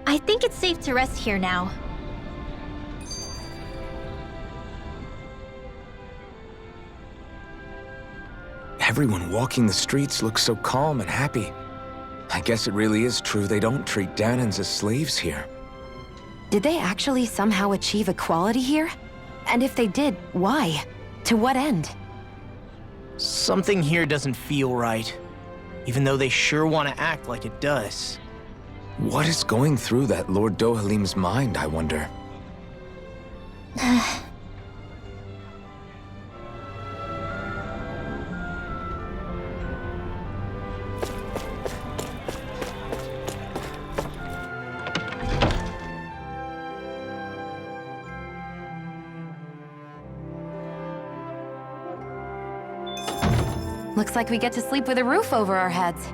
I think it's safe to rest here now. Everyone walking the streets looks so calm and happy. I guess it really is true they don't treat Danans as slaves here. Did they actually somehow achieve equality here? And if they did, why? To what end? Something here doesn't feel right, even though they sure want to act like it does. What is going through that Lord Dohalim's mind, I wonder? Looks like we get to sleep with a roof over our heads.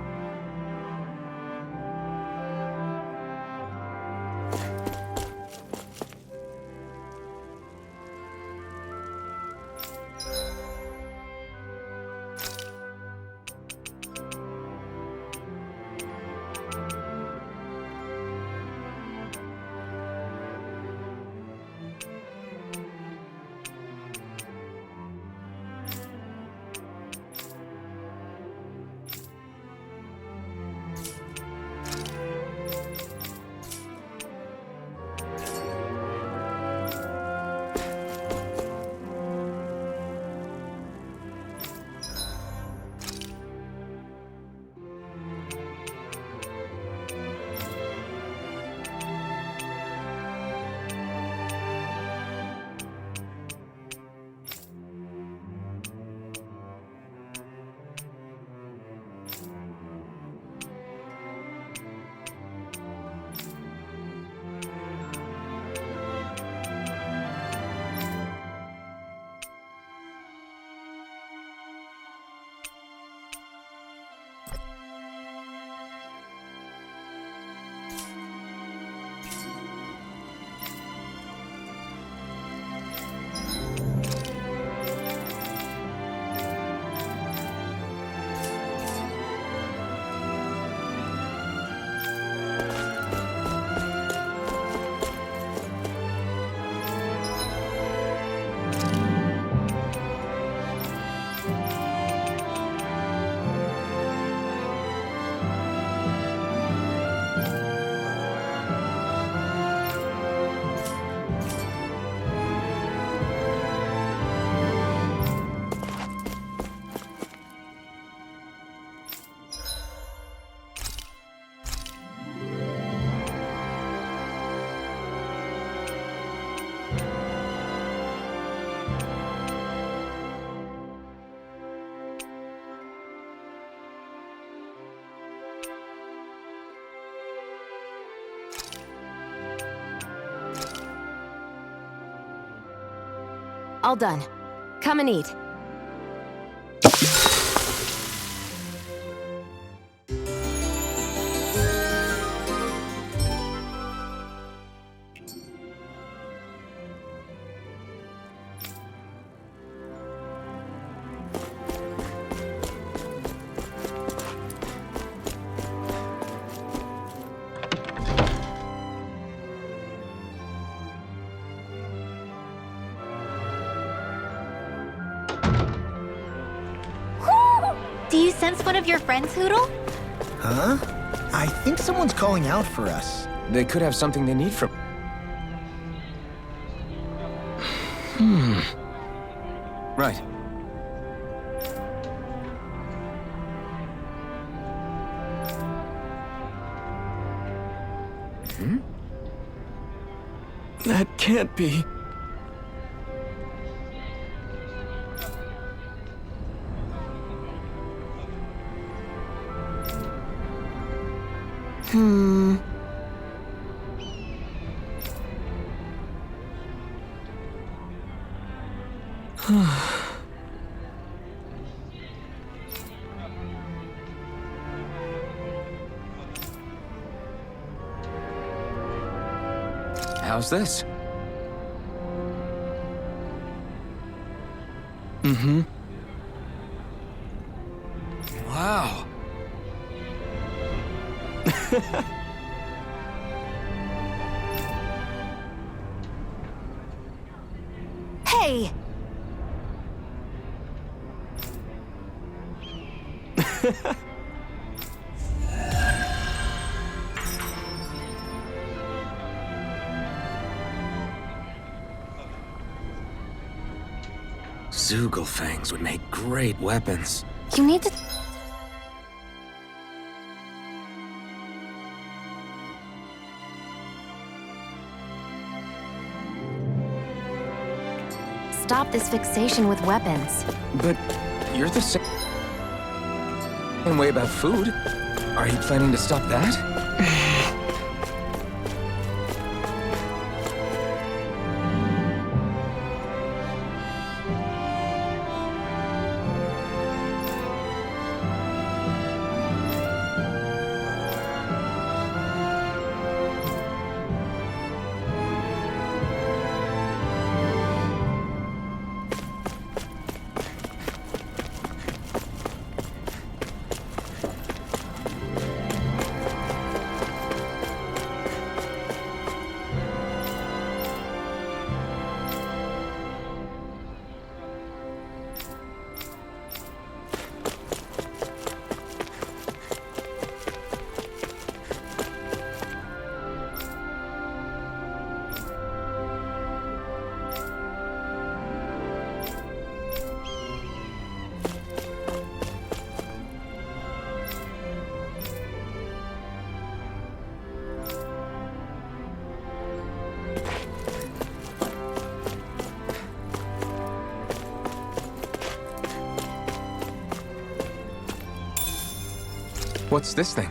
All done. Come and eat. Do you sense one of your friends, Hootle? Huh? I think someone's calling out for us. They could have something they need from... Right. That can't be. How's this? Wow. Zoogle fangs would make great weapons. You need to... Stop this fixation with weapons. But you're the same way about food. Are you planning to stop that? What's this thing?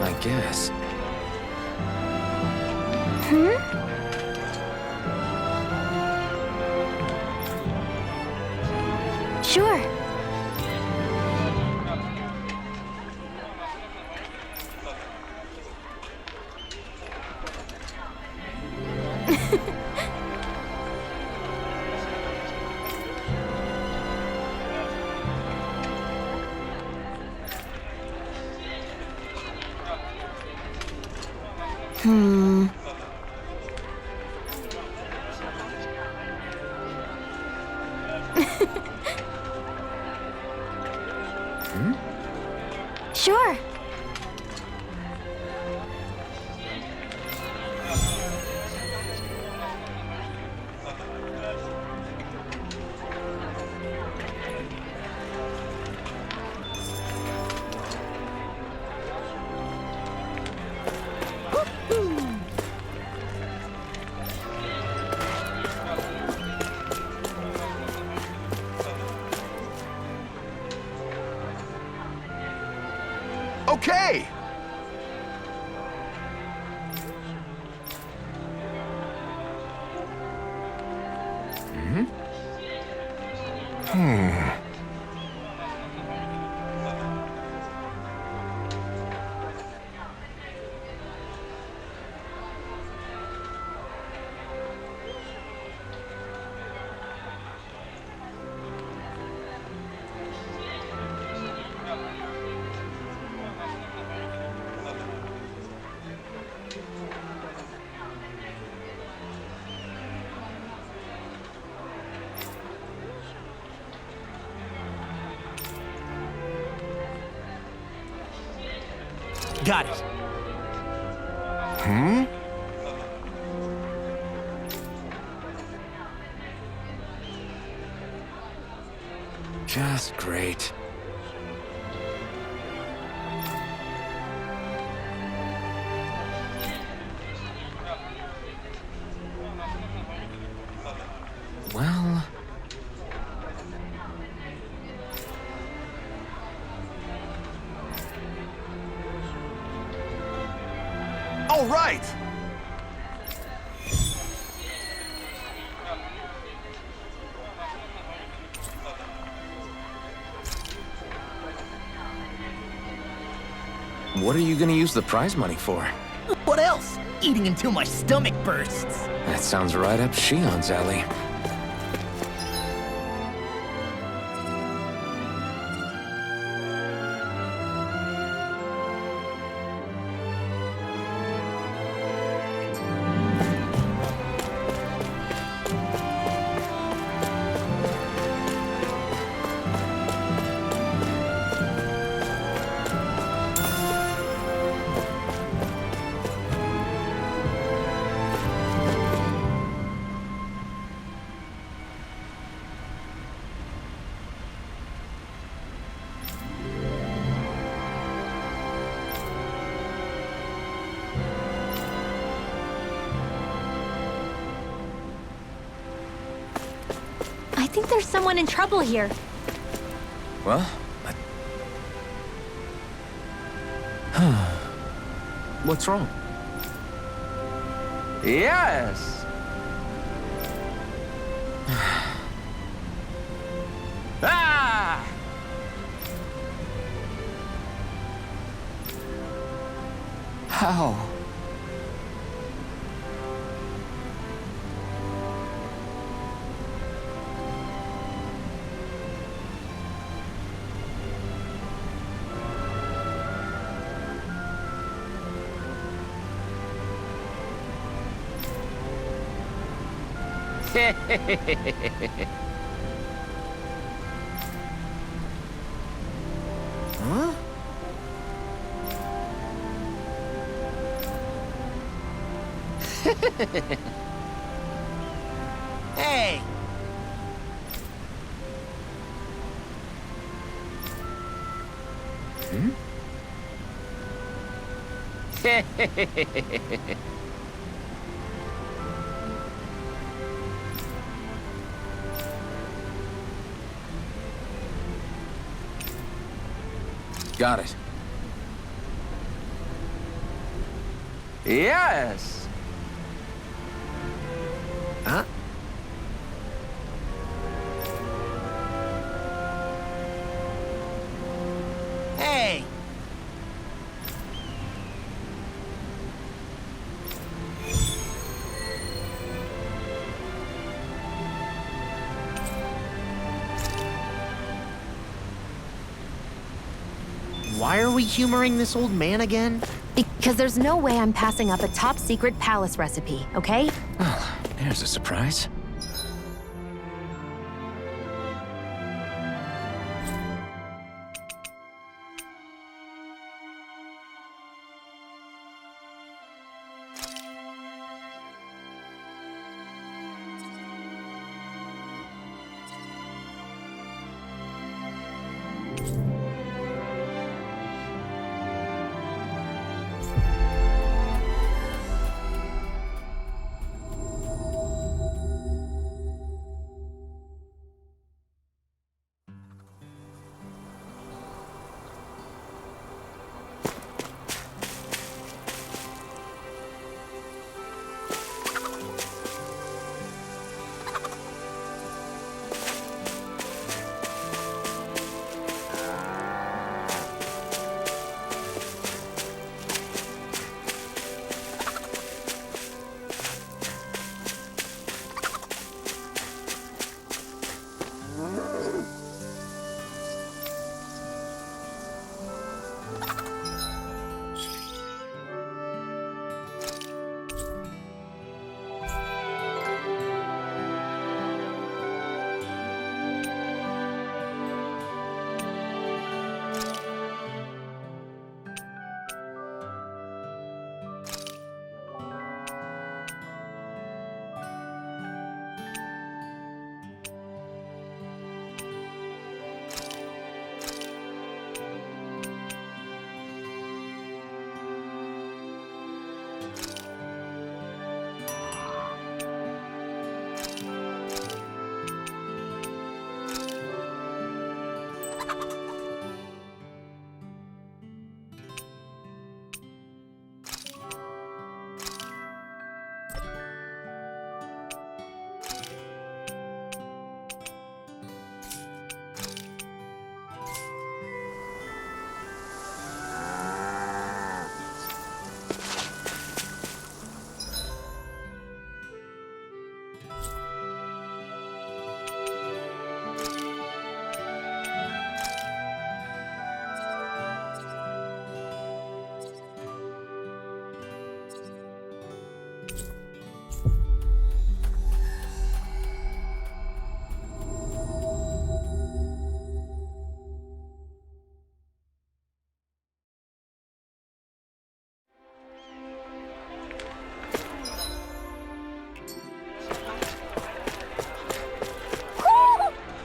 I guess. Sure. Sure. Okay! Got it. Just great. Well... All right! What are you gonna use the prize money for? What else? Eating until my stomach bursts. That sounds right up Shion's alley. I think there's someone in trouble here. Well, what's wrong? Yes! Ah! How? Huh? Hey! Got it. Yes! Huh? Hey! Why are we humoring this old man again? Because there's no way I'm passing up a top-secret palace recipe, okay? Oh, there's a surprise.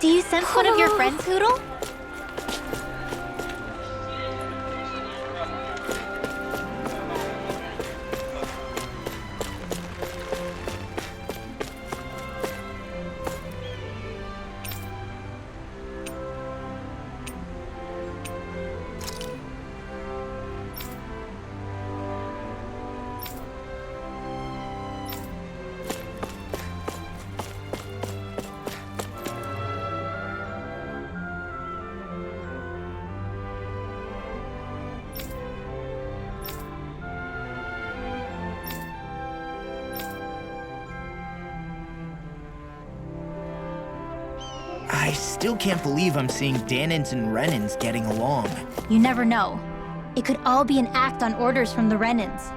Do you sense one of your friends, Hoodle? I still can't believe I'm seeing Danins and Renins getting along. You never know. It could all be an act on orders from the Renins.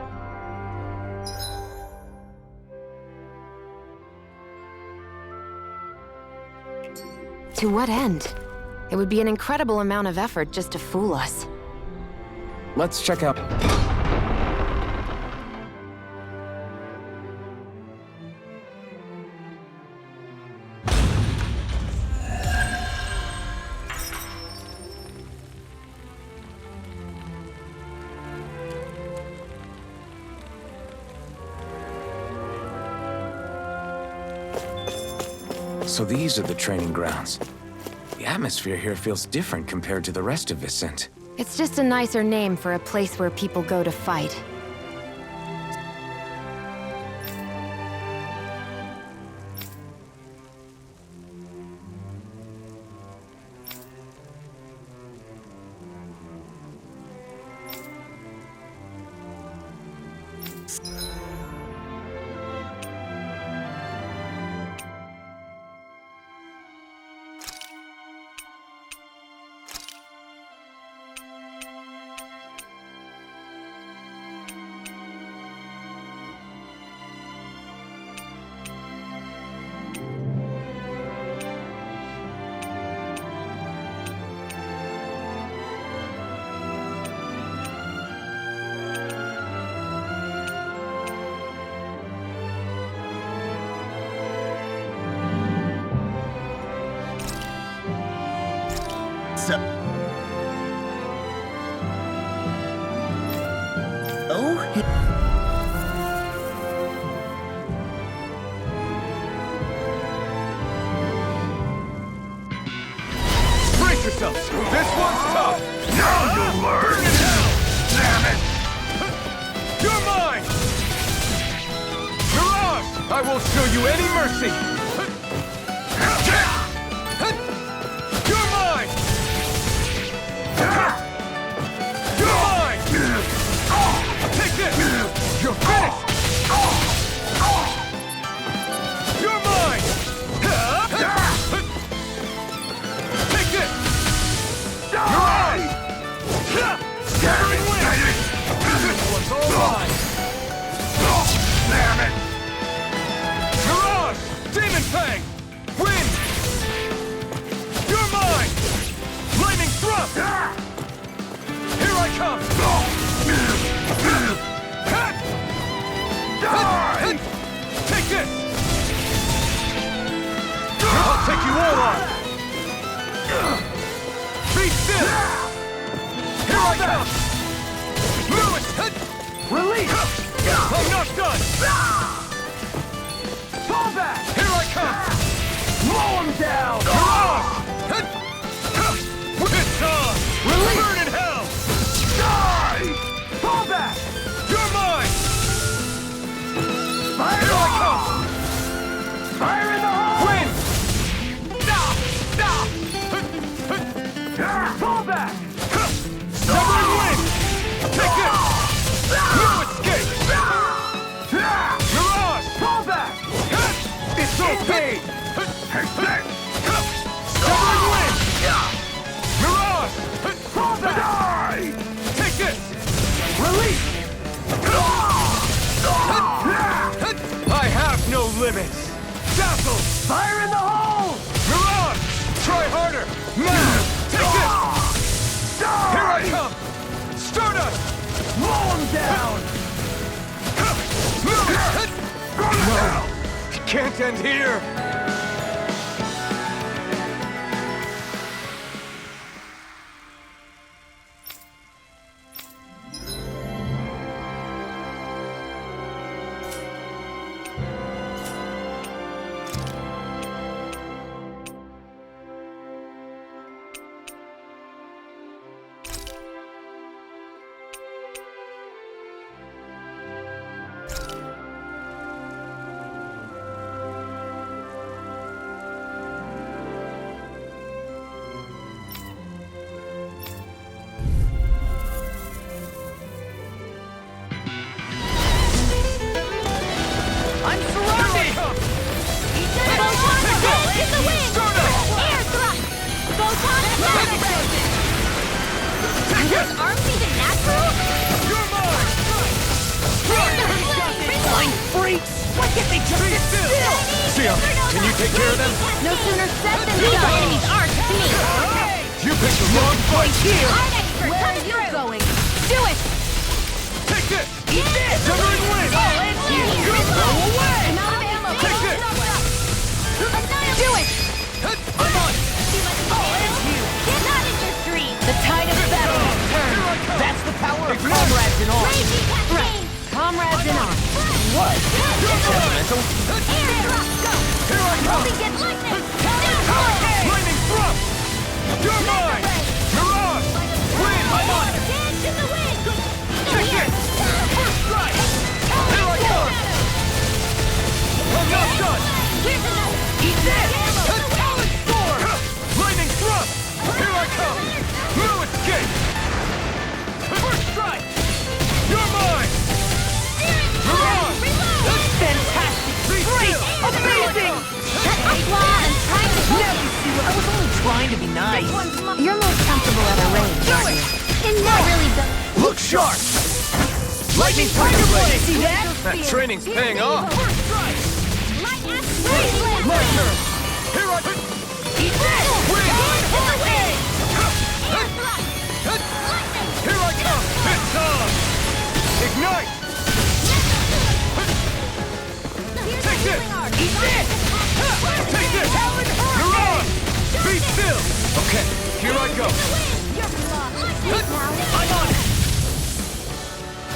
To what end? It would be an incredible amount of effort just to fool us. Let's check out... So these are the training grounds. The atmosphere here feels different compared to the rest of Viscint. It's just a nicer name for a place where people go to fight. Brace yourselves! This one's tough! Now you'll learn! Bring it down! Damn it! You're mine! Mirage! I won't show you any mercy! You're mine! You're mine! Take this! You're finished! You're mine! Take this! You're mine! mine! Damn it! Mirage! Demon Fang! Wind! You're mine! Lightning Thrust! Here I come! Die! Take this! I'll take you all on! Be still! Here I come! Lewis! Release! I'm not done! Fall back! Here I come! Blow him down! It's on! Release! Burn in hell! Die! Fall back! You're mine! Fire! Here I come! Fire in the hole! Wind! Fall back! Stubborn wind! Take this! No escape! Mirage! Fall back! It's okay! Stubborn wind! Mirage! Fall back! Die! Take this! Release! I have no limits! Dazzle! Fire in the hole! Mirage! Try harder! Now! Take this! Here I come! Stardust! Blow him down! No! It can't end here! Can you take care of them? No sooner said than done. These enemies are to me. You picked the wrong fight here! Art expert, where are you going? Do it! Take this! Eat this! Severing wind! All ends here! Go away! I'm out of ammo! Take this! Do it! I'm on! All ends here! Not in your dream! The tide of battle has turned. That's the power of comrades in arms. Raging cascade! Comrades in arms. What? Sentimental? Here I come! Get lightning! Lightning Thrust! You're mine! Mirage! Wind! I'm on it! Dance in the wind! Take this! First strike! Here I come! I'm not done! Here's another! Eat this! Talon Storm! Lightning Thrust! Here I come! No escape! First strike! You're mine! Mirage! Fantastic! Great! Amazing! Now you see what I was only trying to be nice. You're most comfortable at a range, aren't you? And not really the... Look sharp! Lightning Tiger Blade! See that? That training's paying off! First strike! Light axe! My turn! Here I... Eat this! Wind! In the wind! Here I come! It's on! Ignite! Take this! Eat this! Take this! Mirage! Be still! Okay, here I go! I'm on it!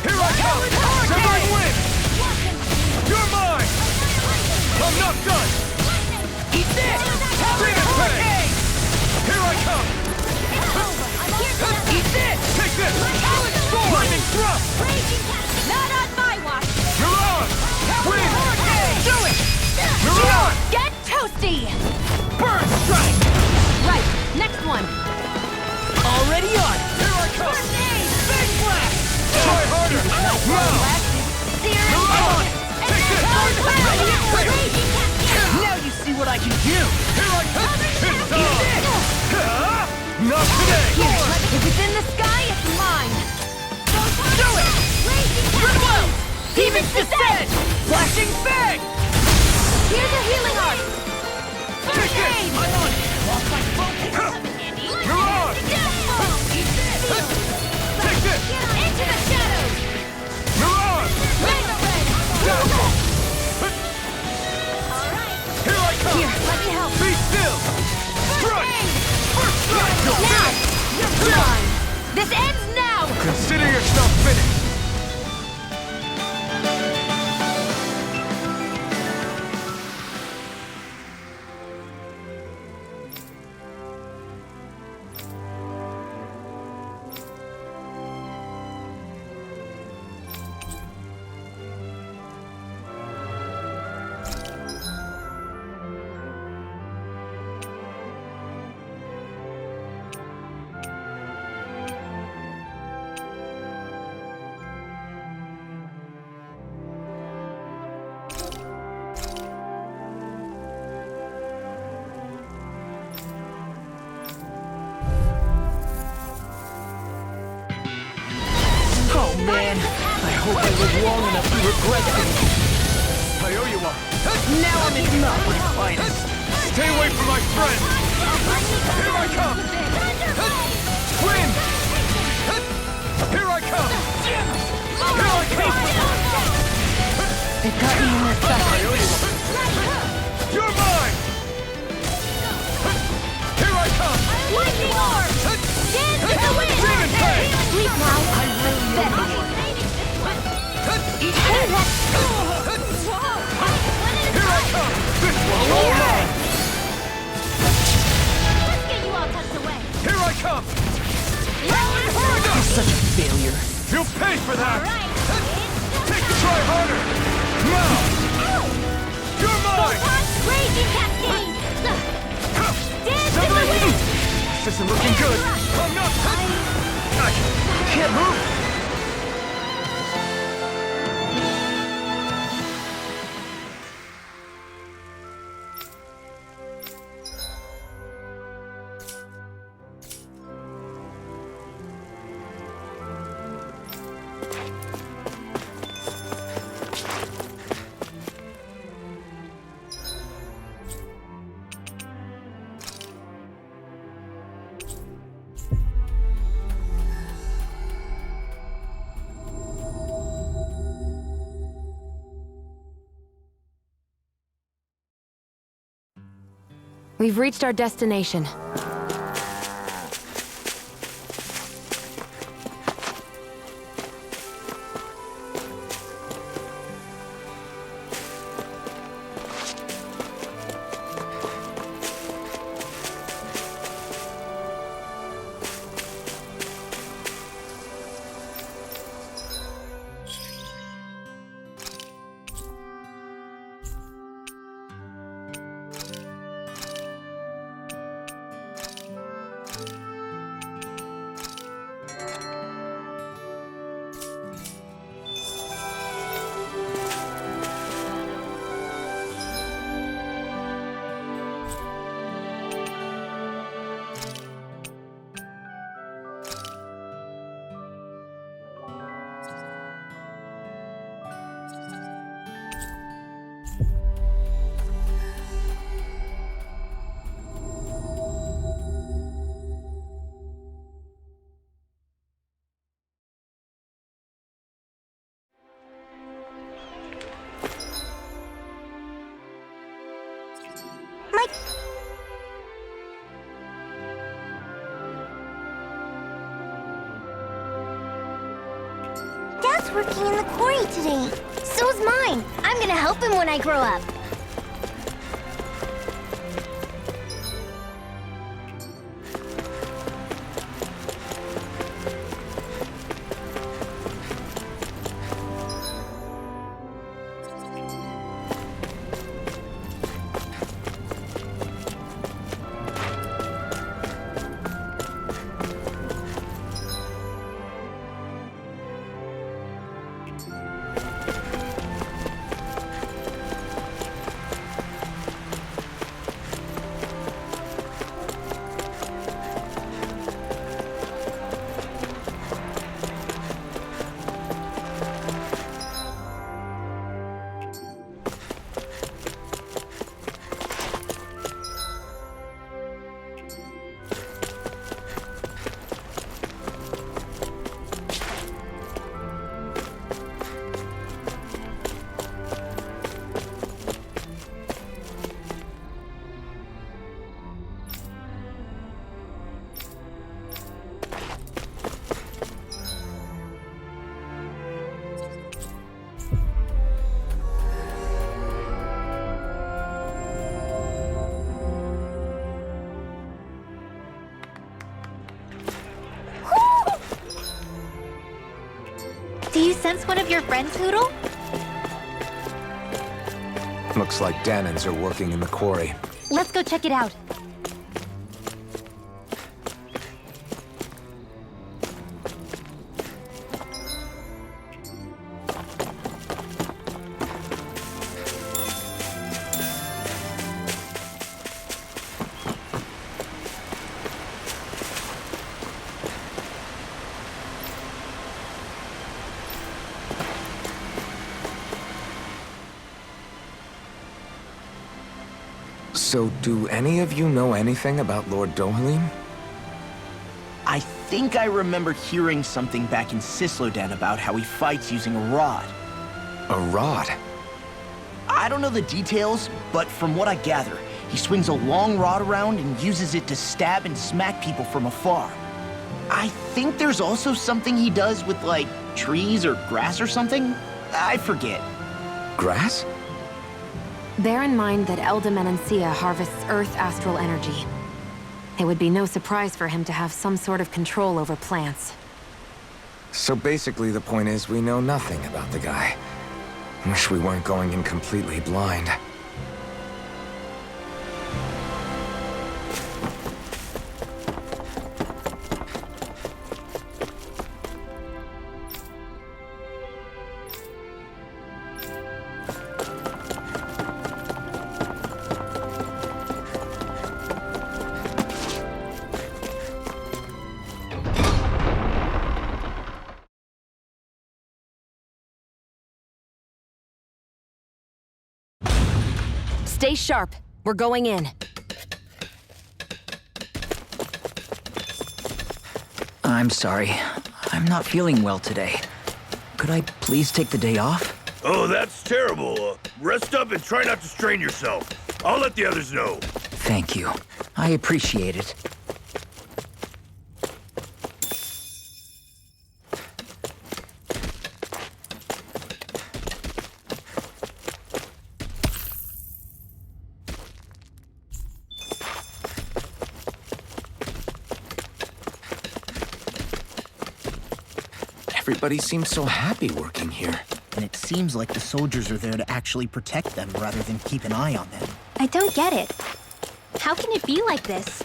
Here I come! Severing wind! You're mine! I'm not done! Eat this! Demon Fang! Here I come! Eat this! Take this! Lightning Thrust! Not on my watch! Mirage! Wind! Do it! Mirage! Get toasty! Burn Strike! Right, next one! Already on! Here I come! Big Blast! Try harder! Now! Mirage! Take this! Now you see what I can do! Here I come! It's on! Not today! If it's in the sky, it's mine! Do it! Demon's Descent! Flashing Fang! Here's a healing art! First aid! I'm on it! Lost my focus! You're on! Take this! Into the shadows! You're on! Dazzle! Here I come! Here, let me help. Be still! Strike! First strike! You're Now! finished! You're blind! This ends now! Consider yourself finished! Oh man, I hope I live long enough to regret this. I owe you one. Now I'm in not my finest. Stay away from my friend! Here I come! Wind! Here I come! Here I come! They've got me in their sights. I owe you one. You're mine! Here I come! Lightning orb! Dance in the wind! Demon Fang! Sleep now. Pathetic. Here I come! This will all mine! Here I come! You're such a failure. You'll pay for that! Try harder! Now! You're mine! This isn't looking good! I'm not... I can't move! We've reached our destination. Dad's working in the quarry today. So's mine. I'm gonna help him when I grow up. Do you sense one of your friends, Hoodle? Looks like Danans are working in the quarry. Let's go check it out. So, do any of you know anything about Lord Dohalim? I think I remember hearing something back in Cislodan about how he fights using a rod. A rod? I don't know the details, but from what I gather, he swings a long rod around and uses it to stab and smack people from afar. I think there's also something he does with, like, trees or grass or something? I forget. Grass? Bear in mind that Elde Menancia harvests Earth astral energy. It would be no surprise for him to have some sort of control over plants. So basically the point is we know nothing about the guy. Wish we weren't going in completely blind. Stay sharp. We're going in. I'm sorry. I'm not feeling well today. Could I please take the day off? Oh, that's terrible. Rest up and try not to strain yourself. I'll let the others know. Thank you. I appreciate it. Everybody seems so happy working here. And it seems like the soldiers are there to actually protect them rather than keep an eye on them. I don't get it. How can it be like this?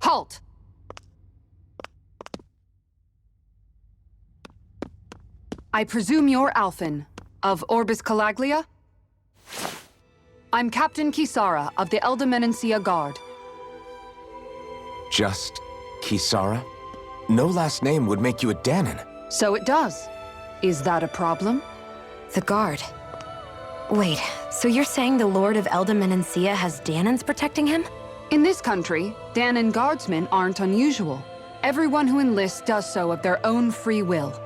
Halt! I presume you're Alphen, of Orbis Calaglia? I'm Captain Kisara of the Elde Menancia Guard. Just Kisara? No last name would make you a Danan. So it does. Is that a problem? The guard. Wait, so you're saying the Lord of Elde Menancia has Danans protecting him? In this country, Danan guardsmen aren't unusual. Everyone who enlists does so of their own free will.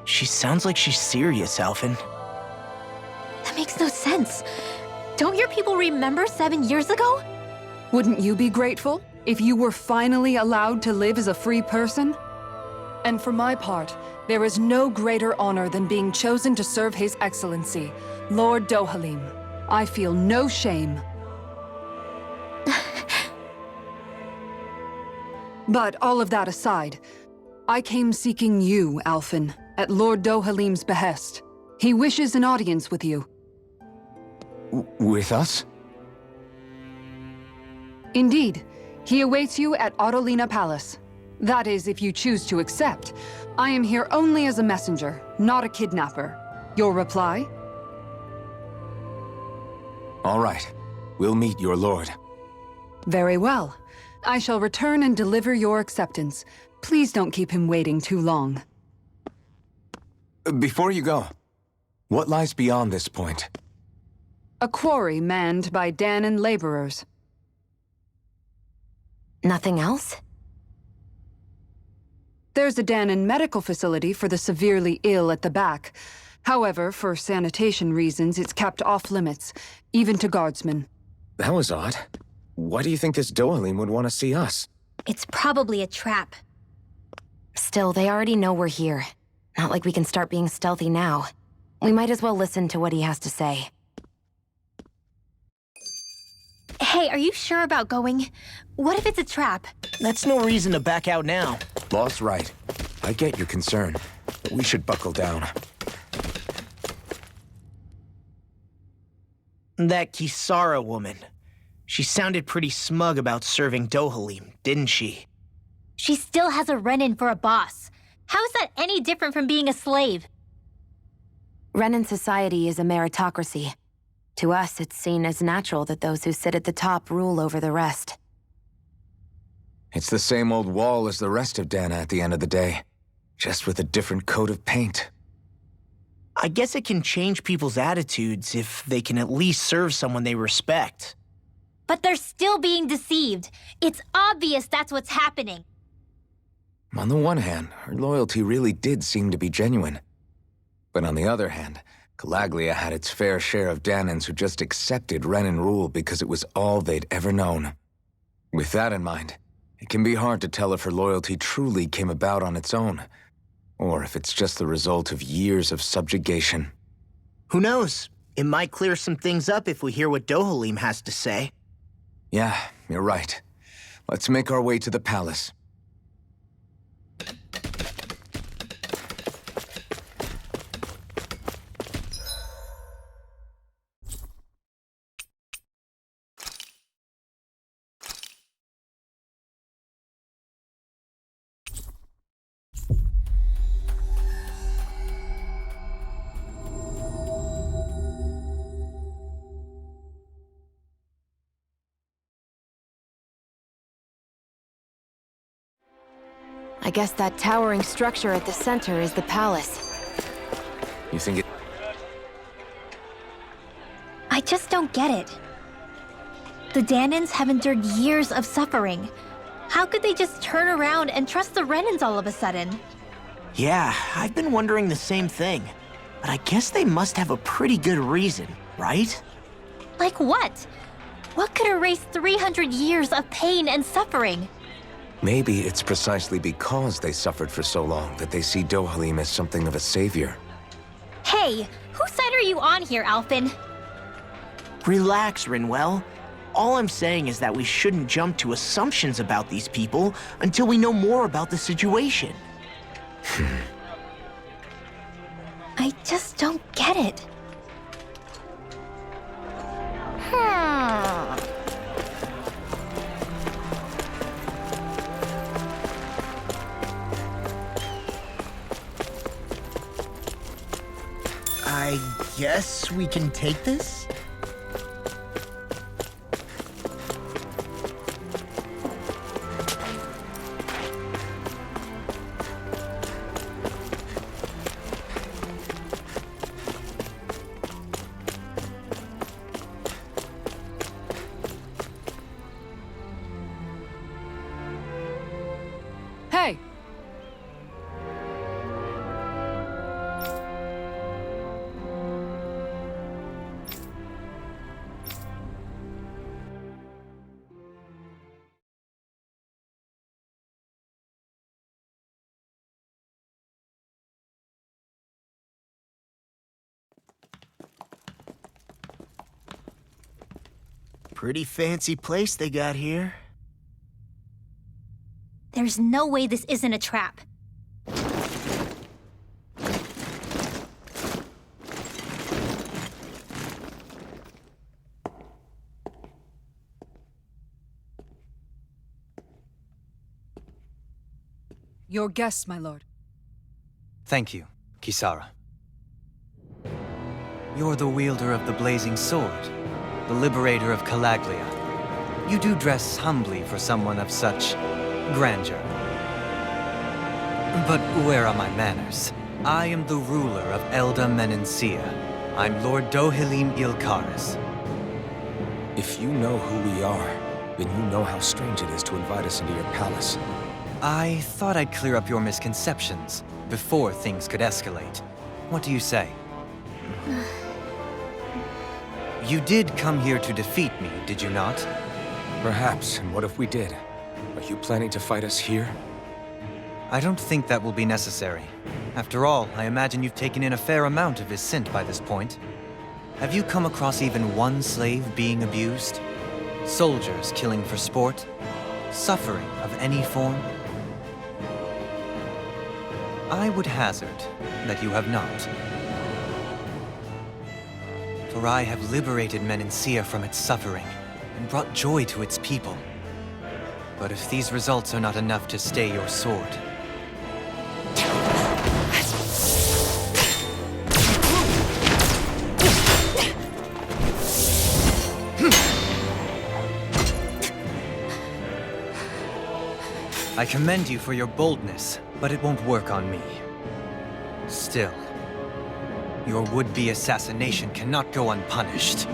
She sounds like she's serious, Alphen. That makes no sense. Don't your people remember 7 years ago? Wouldn't you be grateful if you were finally allowed to live as a free person? And for my part, there is no greater honor than being chosen to serve His Excellency, Lord Dohalim. I feel no shame. But all of that aside, I came seeking you, Alphen, at Lord Dohalim's behest. He wishes an audience with you. With us? Indeed. He awaits you at Autolina Palace. That is, if you choose to accept. I am here only as a messenger, not a kidnapper. Your reply? All right. We'll meet your lord. Very well. I shall return and deliver your acceptance. Please don't keep him waiting too long. Before you go, what lies beyond this point? A quarry manned by Danan laborers. Nothing else? There's a Danan medical facility for the severely ill at the back. However, for sanitation reasons, it's kept off-limits, even to guardsmen. That was odd. Why do you think this Dohalim would want to see us? It's probably a trap. Still, they already know we're here. Not like we can start being stealthy now. We might as well listen to what he has to say. Hey, are you sure about going? What if it's a trap? That's no reason to back out now. Law's right. I get your concern, but we should buckle down. That Kisara woman. She sounded pretty smug about serving Dohalim, didn't she? She still has a Renin for a boss. How is that any different from being a slave? Renin society is a meritocracy. To us, it's seen as natural that those who sit at the top rule over the rest. It's the same old wall as the rest of Dana at the end of the day, just with a different coat of paint. I guess it can change people's attitudes if they can at least serve someone they respect. But they're still being deceived. It's obvious that's what's happening. On the one hand, her loyalty really did seem to be genuine. But on the other hand, Calaglia had its fair share of Danans who just accepted Renin rule because it was all they'd ever known. With that in mind, it can be hard to tell if her loyalty truly came about on its own, or if it's just the result of years of subjugation. Who knows? It might clear some things up if we hear what Dohalim has to say. Yeah, you're right. Let's make our way to the palace. I guess that towering structure at the center is the palace. You think it... I just don't get it. The Danans have endured years of suffering. How could they just turn around and trust the Renins all of a sudden? Yeah, I've been wondering the same thing. But I guess they must have a pretty good reason, right? Like what? What could erase 300 years of pain and suffering? Maybe it's precisely because they suffered for so long that they see Dohalim as something of a savior. Hey, whose side are you on here, Alphen? Relax, Rinwell. All I'm saying is that we shouldn't jump to assumptions about these people until we know more about the situation. I just don't get it. I guess we can take this? Hey! Pretty fancy place they got here. There's no way this isn't a trap. Your guest, my lord. Thank you, Kisara. You're the wielder of the blazing sword, the liberator of Calaglia. You do dress humbly for someone of such grandeur. But where are my manners? I am the ruler of Elde Menancia. I'm Lord Dohalim Ilkaris. If you know who we are, then you know how strange it is to invite us into your palace. I thought I'd clear up your misconceptions before things could escalate. What do you say? You did come here to defeat me, did you not? Perhaps, and what if we did? Are you planning to fight us here? I don't think that will be necessary. After all, I imagine you've taken in a fair amount of Viscint by this point. Have you come across even one slave being abused? Soldiers killing for sport? Suffering of any form? I would hazard that you have not. For I have liberated Menancia from its suffering and brought joy to its people. But if these results are not enough to stay your sword, I commend you for your boldness, but it won't work on me. Still, your would-be assassination cannot go unpunished.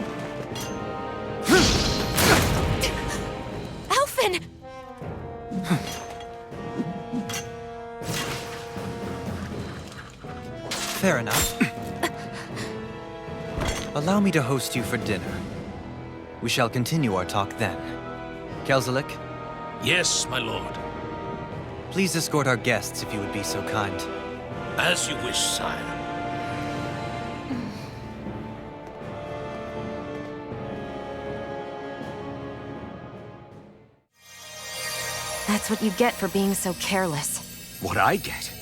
Alphen! Fair enough. Allow me to host you for dinner. We shall continue our talk then. Kelzelik, Yes, my lord. please escort our guests if you would be so kind. As you wish, sire. That's what you get for being so careless. What I get?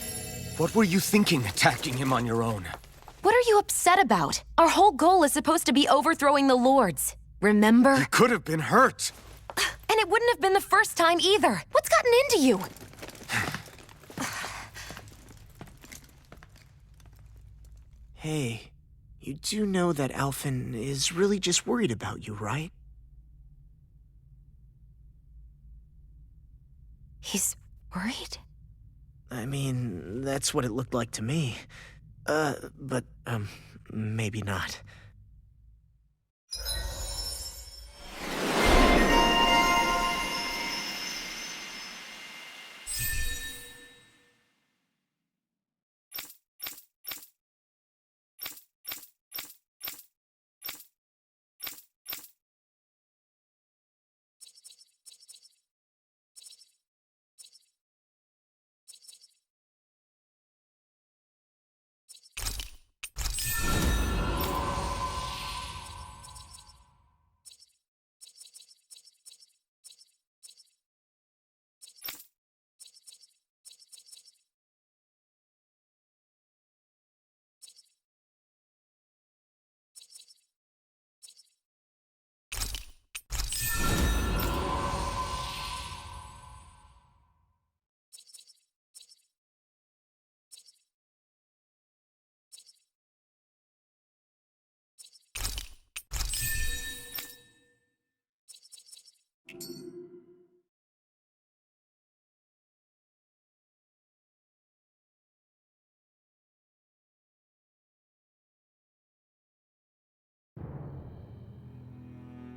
What were you thinking, attacking him on your own? What are you upset about? Our whole goal is supposed to be overthrowing the Lords. Remember? He could have been hurt! And it wouldn't have been the first time either. What's gotten into you? Hey, you do know that Alphen is really just worried about you, right? He's worried? I mean, that's what it looked like to me. But maybe not.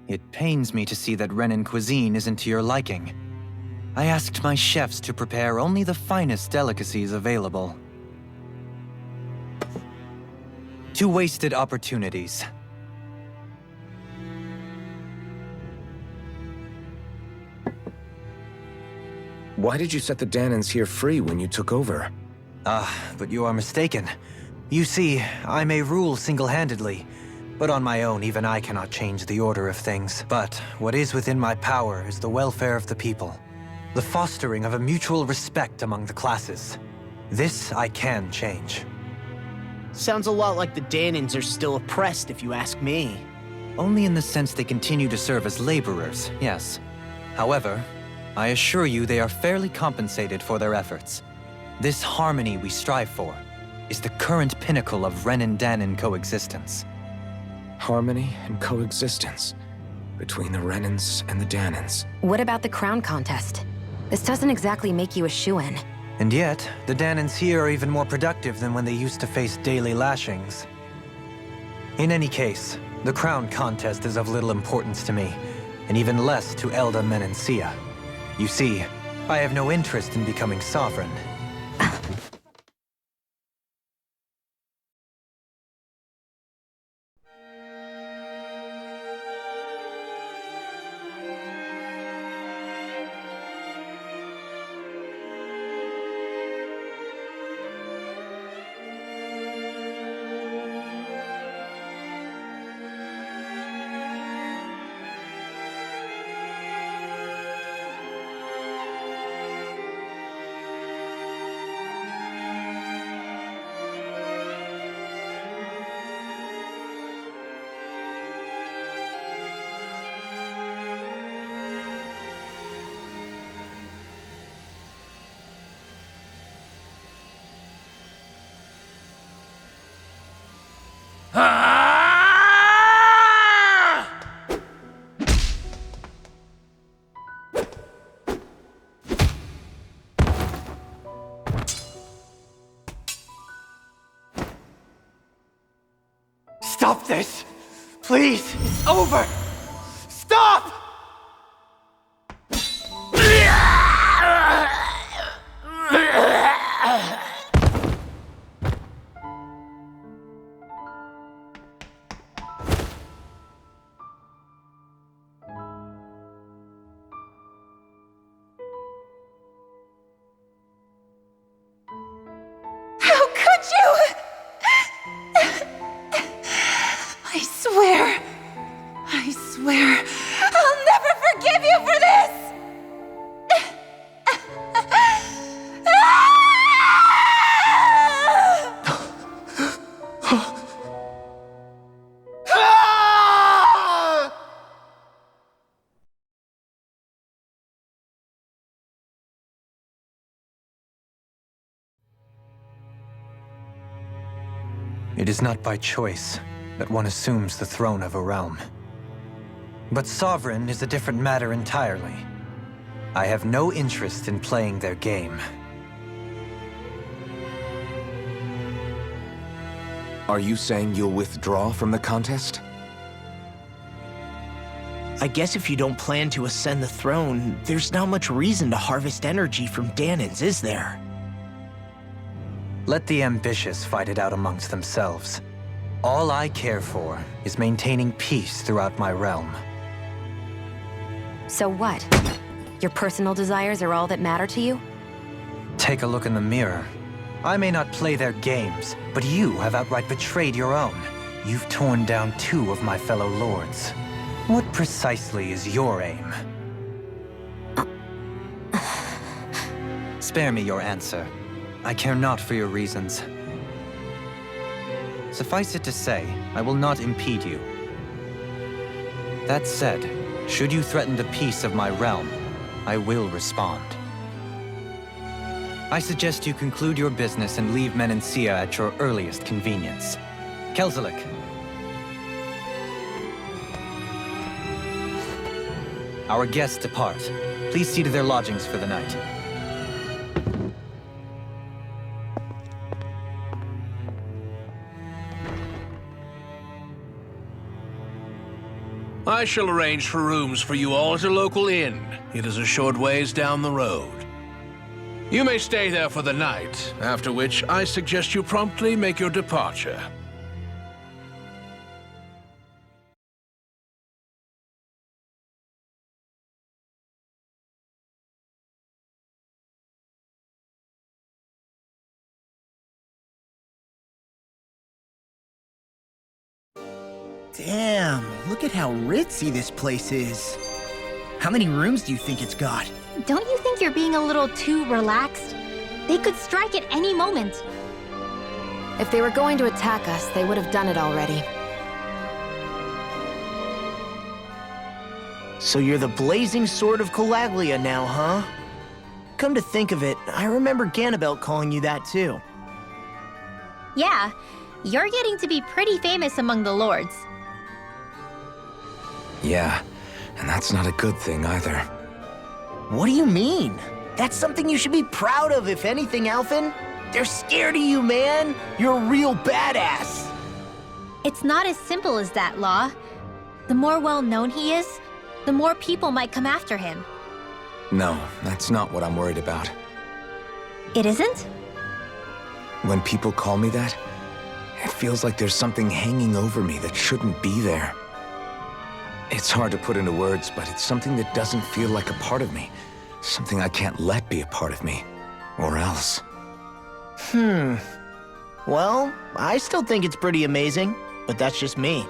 It pains me to see that Renan cuisine isn't to your liking. I asked my chefs to prepare only the finest delicacies available. 2 wasted opportunities. Why did you set the Danans here free when you took over? But you are mistaken. You see, I may rule single-handedly, but on my own, even I cannot change the order of things. But what is within my power is the welfare of the people. The fostering of a mutual respect among the classes. This I can change. Sounds a lot like the Danans are still oppressed, if you ask me. Only in the sense they continue to serve as laborers, yes. However, I assure you they are fairly compensated for their efforts. This harmony we strive for is the current pinnacle of Renan-Danan coexistence. Harmony and coexistence between the Renans and the Danans. What about the crown contest? This doesn't exactly make you a shoo-in. And yet, the Danans here are even more productive than when they used to face daily lashings. In any case, the crown contest is of little importance to me, and even less to Elde Menancia. You see, I have no interest in becoming sovereign. Stop this! Please! It's over! Stop! How could you? I swear, I'll never forgive you for this! It is not by choice that one assumes the throne of a realm. But sovereign is a different matter entirely. I have no interest in playing their game. Are you saying you'll withdraw from the contest? I guess if you don't plan to ascend the throne, there's not much reason to harvest energy from Danins, is there? Let the ambitious fight it out amongst themselves. All I care for is maintaining peace throughout my realm. So what? Your personal desires are all that matter to you? Take a look in the mirror. I may not play their games, but you have outright betrayed your own. You've torn down 2 of my fellow lords. What precisely is your aim? Spare me your answer. I care not for your reasons. Suffice it to say, I will not impede you. That said, should you threaten the peace of my realm, I will respond. I suggest you conclude your business and leave Menancia at your earliest convenience. Kelzelik. Our guests depart. Please see to their lodgings for the night. I shall arrange for rooms for you all at a local inn. It is a short ways down the road. You may stay there for the night, after which I suggest you promptly make your departure. Damn, look at how ritzy this place is. How many rooms do you think it's got? Don't you think you're being a little too relaxed? They could strike at any moment. If they were going to attack us, they would have done it already. So you're the blazing sword of Colaglia now, huh? Come to think of it, I remember Ganabelt calling you that too. Yeah, you're getting to be pretty famous among the lords. Yeah, and that's not a good thing either. What do you mean? That's something you should be proud of, if anything, Alphen. They're scared of you, man. You're a real badass. It's not as simple as that, Law. The more well-known he is, the more people might come after him. No, that's not what I'm worried about. It isn't? When people call me that, it feels like there's something hanging over me that shouldn't be there. It's hard to put into words, but it's something that doesn't feel like a part of me. Something I can't let be a part of me. Or else. Well, I still think it's pretty amazing, but that's just me.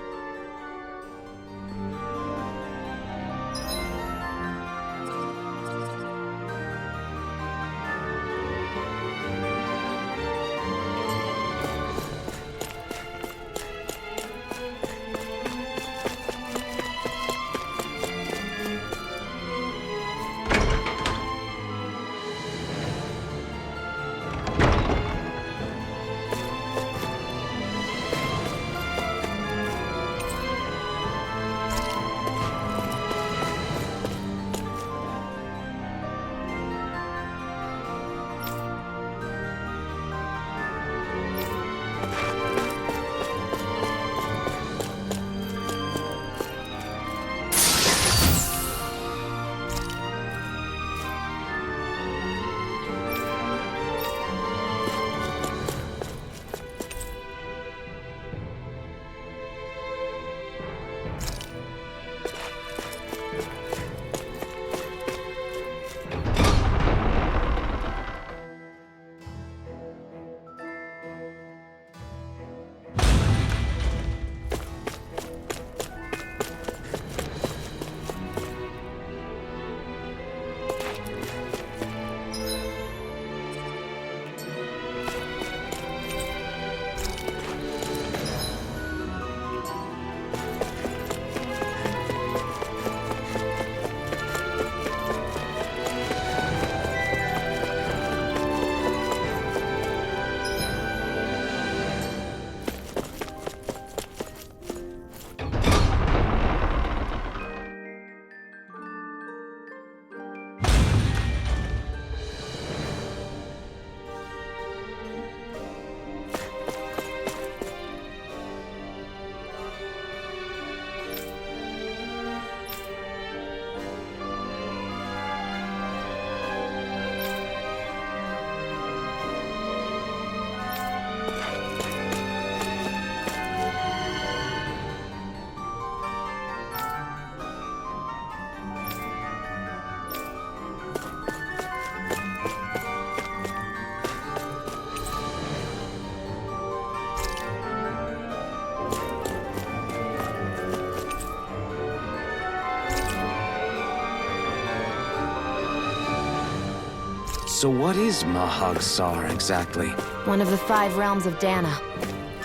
So what is Mahag Sar exactly? One of the 5 realms of Dana.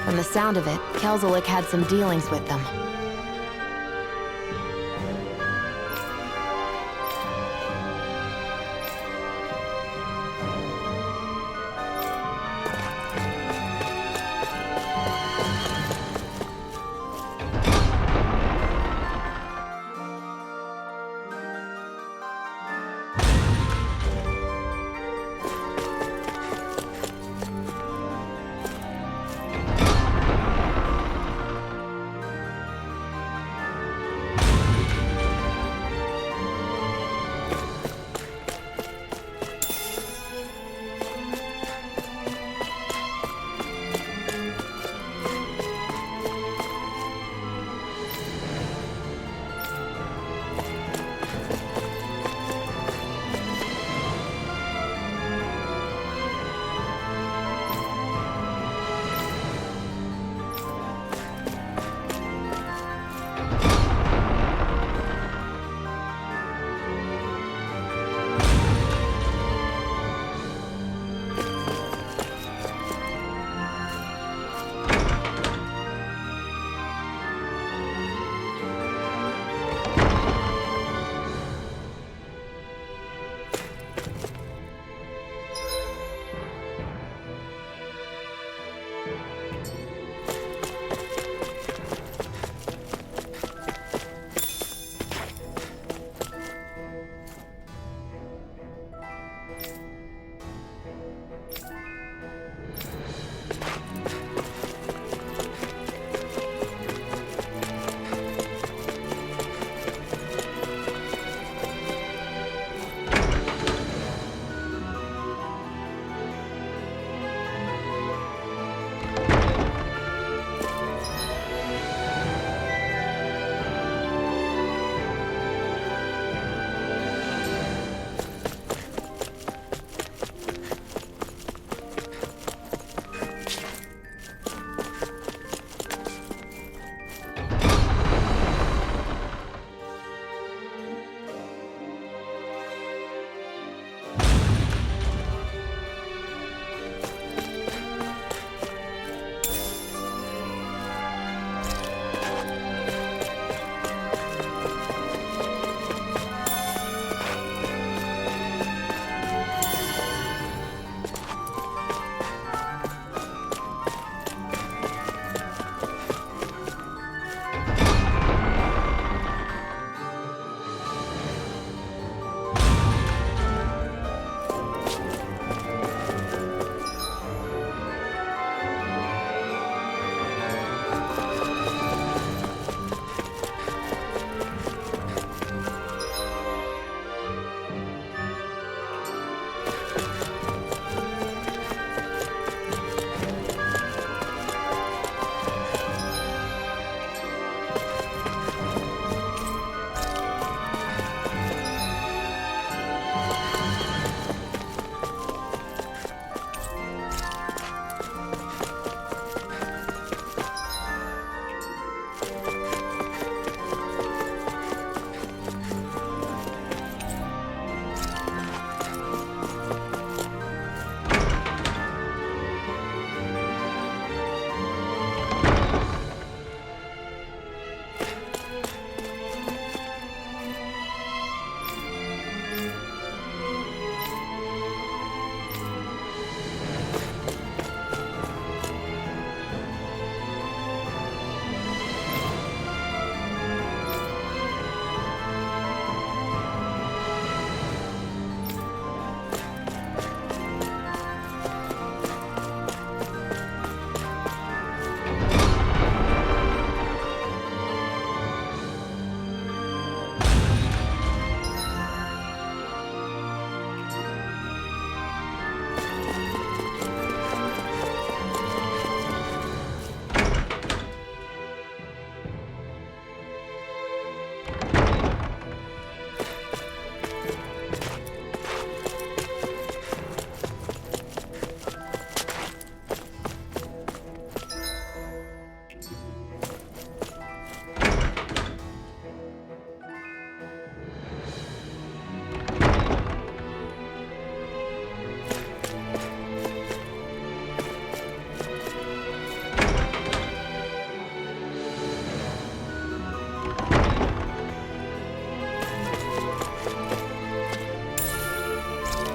From the sound of it, Kelzelik had some dealings with them.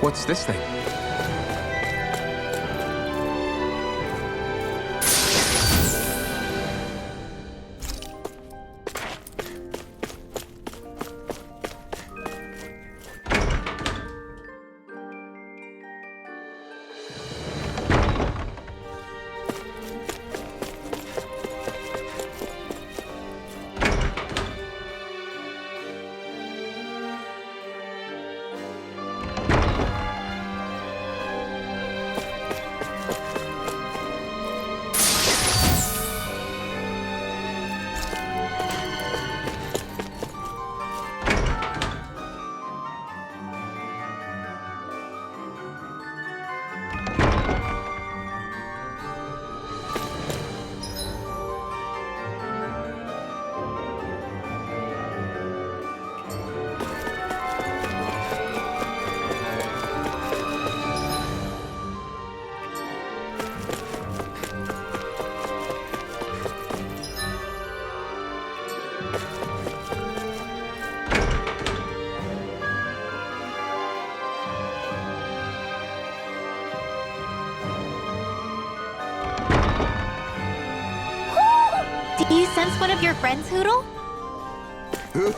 What's this thing? Do you sense one of your friends, Hoodle? Look,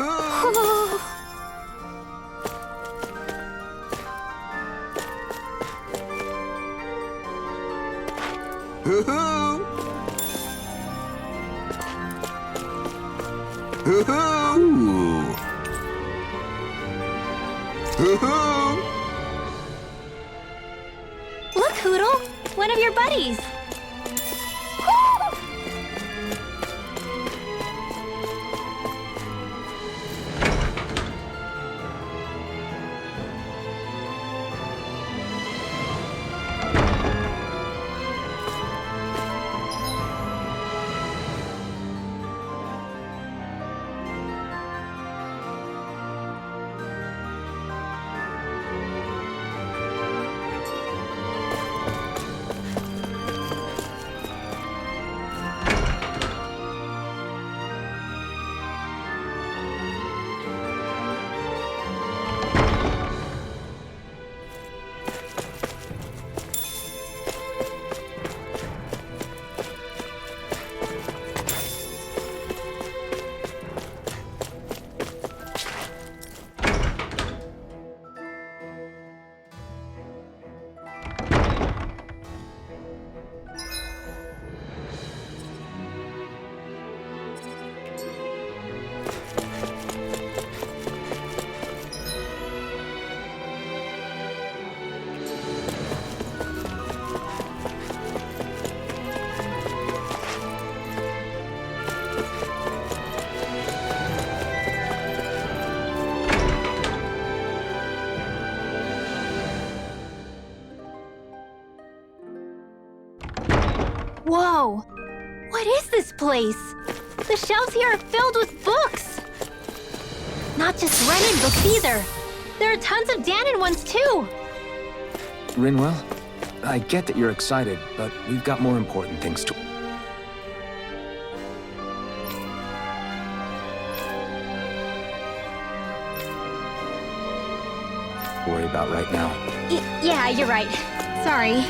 Hoodle! One of your buddies! Whoa! What is this place? The shelves here are filled with books! Not just Renin books either! There are tons of Danon ones too! Rinwell, I get that you're excited, but we've got more important things to worry about right now. Yeah, you're right. Sorry.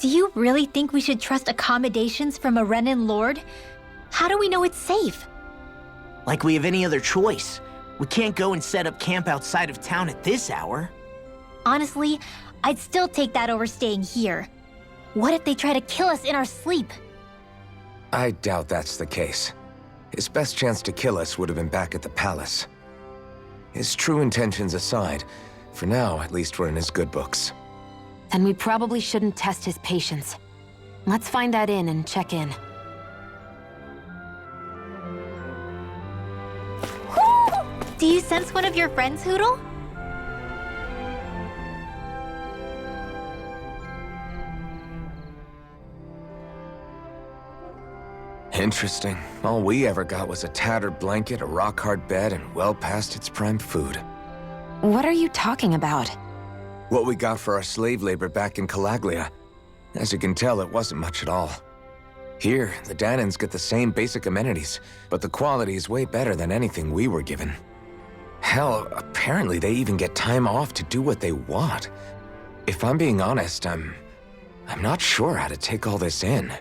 Do you really think we should trust accommodations from a Renan lord? How do we know it's safe? Like we have any other choice. We can't go and set up camp outside of town at this hour. Honestly, I'd still take that over staying here. What if they try to kill us in our sleep? I doubt that's the case. His best chance to kill us would have been back at the palace. His true intentions aside, for now, at least we're in his good books. Then we probably shouldn't test his patience. Let's find that inn and check in. Do you sense one of your friends, Hootle? Interesting. All we ever got was a tattered blanket, a rock-hard bed, and well past its prime food. What are you talking about? What we got for our slave labor back in Calaglia. As you can tell, it wasn't much at all. Here, the Danans get the same basic amenities, but the quality is way better than anything we were given. Hell, apparently they even get time off to do what they want. If I'm being honest, I'm not sure how to take all this in.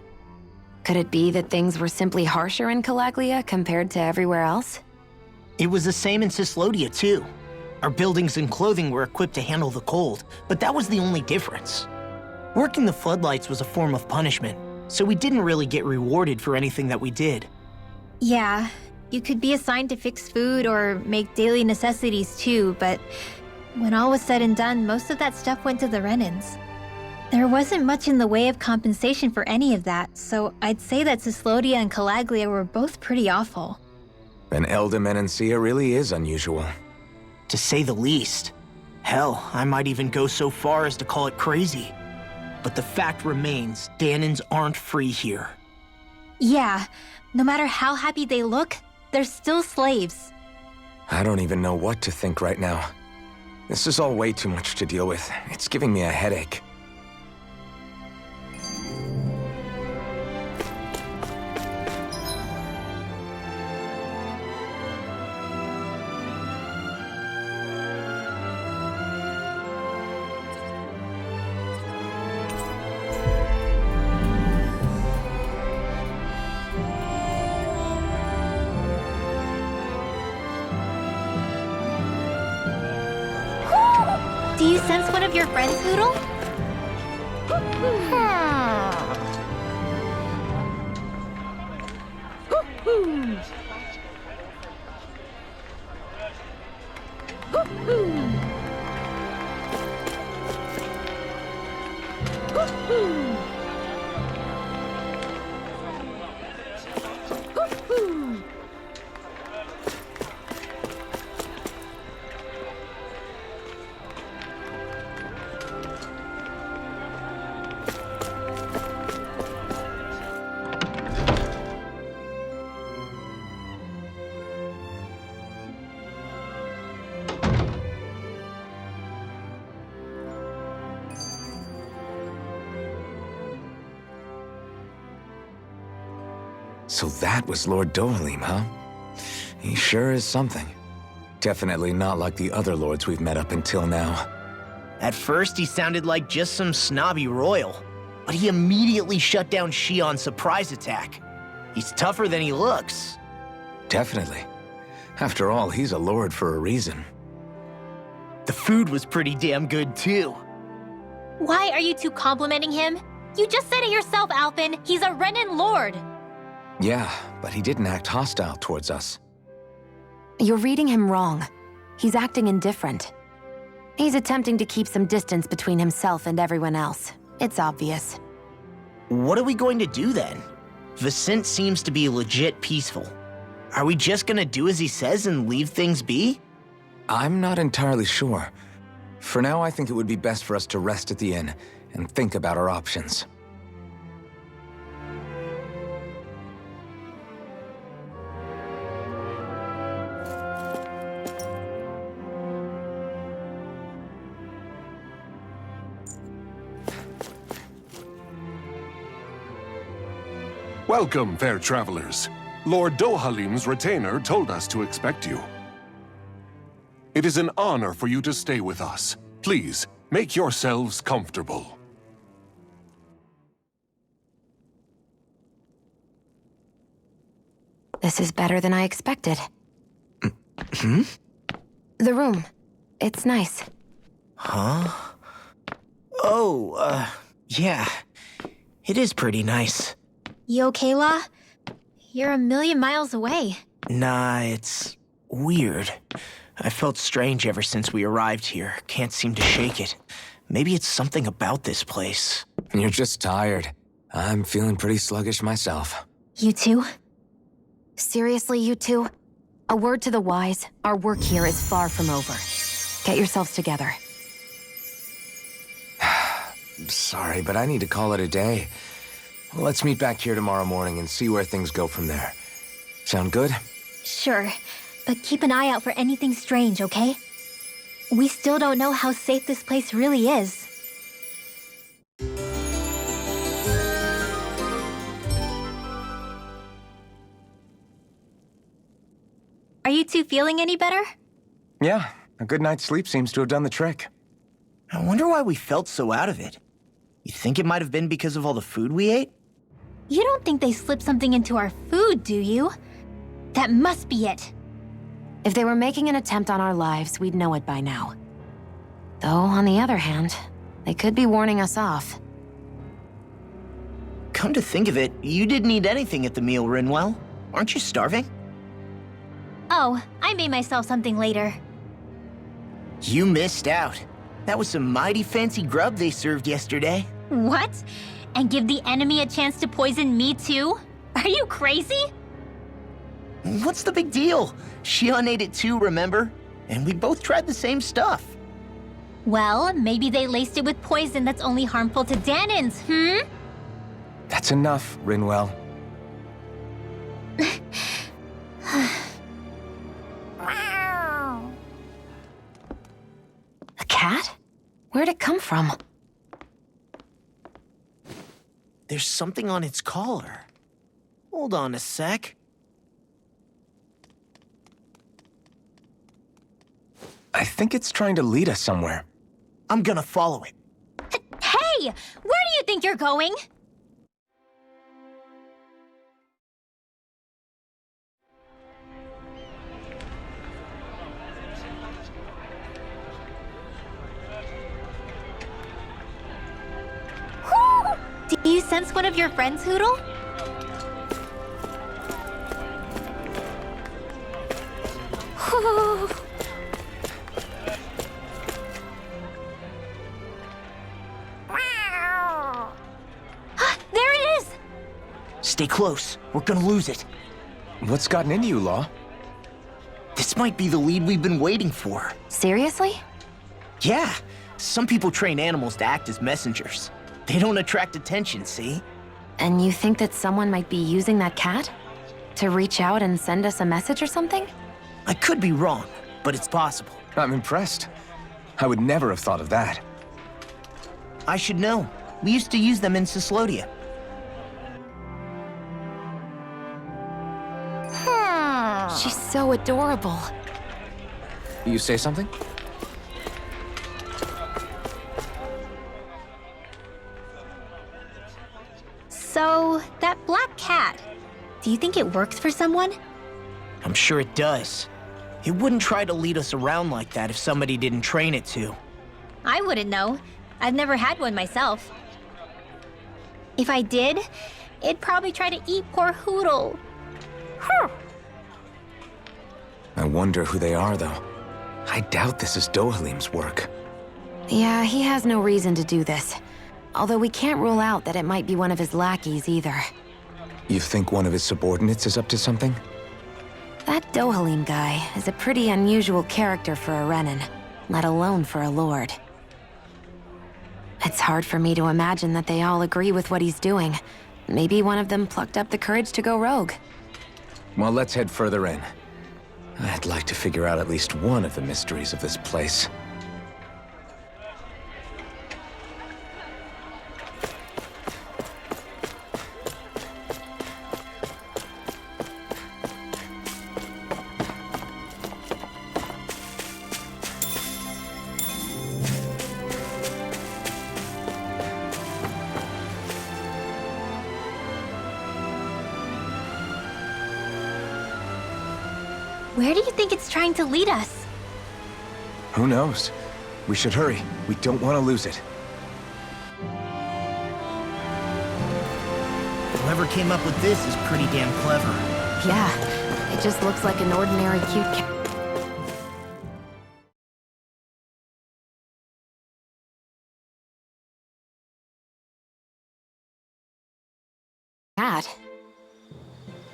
Could it be that things were simply harsher in Calaglia compared to everywhere else? It was the same in Cislodia, too. Our buildings and clothing were equipped to handle the cold, but that was the only difference. Working the floodlights was a form of punishment, so we didn't really get rewarded for anything that we did. Yeah, you could be assigned to fix food or make daily necessities too, but when all was said and done, most of that stuff went to the Renans. There wasn't much in the way of compensation for any of that, so I'd say that Cislodia and Calaglia were both pretty awful. Then Elde Menancia really is unusual. To say the least. Hell, I might even go so far as to call it crazy. But the fact remains, Danans aren't free here. Yeah, no matter how happy they look, they're still slaves. I don't even know what to think right now. This is all way too much to deal with. It's giving me a headache. Do you sense one of your friends, Hootle? So that was Lord Dohalim, huh? He sure is something. Definitely not like the other lords we've met up until now. At first, he sounded like just some snobby royal, but he immediately shut down Shion's surprise attack. He's tougher than he looks. Definitely. After all, he's a lord for a reason. The food was pretty damn good, too. Why are you two complimenting him? You just said it yourself, Alphen. He's a Renan lord. Yeah, but he didn't act hostile towards us. You're reading him wrong. He's acting indifferent. He's attempting to keep some distance between himself and everyone else. It's obvious. What are we going to do then? Viscint seems to be legit peaceful. Are we just gonna do as he says and leave things be? I'm not entirely sure. For now, I think it would be best for us to rest at the inn and think about our options. Welcome, fair travelers. Lord Dohalim's retainer told us to expect you. It is an honor for you to stay with us. Please, make yourselves comfortable. This is better than I expected. Hmm? The room. It's nice. Huh? Oh, yeah. It is pretty nice. You okay, La? You're a million miles away. Nah, it's weird. I felt strange ever since we arrived here. Can't seem to shake it. Maybe it's something about this place. You're just tired. I'm feeling pretty sluggish myself. You too? Seriously, you two? A word to the wise, our work here is far from over. Get yourselves together. Sorry, but I need to call it a day. Let's meet back here tomorrow morning and see where things go from there. Sound good? Sure, but keep an eye out for anything strange, okay? We still don't know how safe this place really is. Are you two feeling any better? Yeah, a good night's sleep seems to have done the trick. I wonder why we felt so out of it. You think it might have been because of all the food we ate? You don't think they slipped something into our food, do you? That must be it. If they were making an attempt on our lives, we'd know it by now. Though, on the other hand, they could be warning us off. Come to think of it, you didn't eat anything at the meal, Rinwell. Aren't you starving? Oh, I made myself something later. You missed out. That was some mighty fancy grub they served yesterday. What? And give the enemy a chance to poison me too? Are you crazy? What's the big deal? Shion ate it too, remember? And we both tried the same stuff. Well, maybe they laced it with poison that's only harmful to Danins, hmm? That's enough, Rinwell. A cat? Where'd it come from? There's something on its collar. Hold on a sec. I think it's trying to lead us somewhere. I'm gonna follow it. Hey! Where do you think you're going? Do you sense one of your friends, Hoodle? There it is! Stay close. We're gonna lose it. What's gotten into you, Law? This might be the lead we've been waiting for. Seriously? Yeah. Some people train animals to act as messengers. They don't attract attention, see? And you think that someone might be using that cat? To reach out and send us a message or something? I could be wrong, but it's possible. I'm impressed. I would never have thought of that. I should know. We used to use them in Cyslodia. She's so adorable. You say something? So, that black cat, do you think it works for someone? I'm sure it does. It wouldn't try to lead us around like that if somebody didn't train it to. I wouldn't know. I've never had one myself. If I did, it'd probably try to eat poor Hoodle. I wonder who they are, though. I doubt this is Dohalim's work. Yeah, he has no reason to do this. Although we can't rule out that it might be one of his lackeys either. You think one of his subordinates is up to something? That Dohalim guy is a pretty unusual character for a Renin, let alone for a lord. It's hard for me to imagine that they all agree with what he's doing. Maybe one of them plucked up the courage to go rogue. Well, let's head further in. I'd like to figure out at least one of the mysteries of this place. Where do you think it's trying to lead us? Who knows? We should hurry. We don't want to lose it. Whoever came up with this is pretty damn clever. Yeah, it just looks like an ordinary cute cat.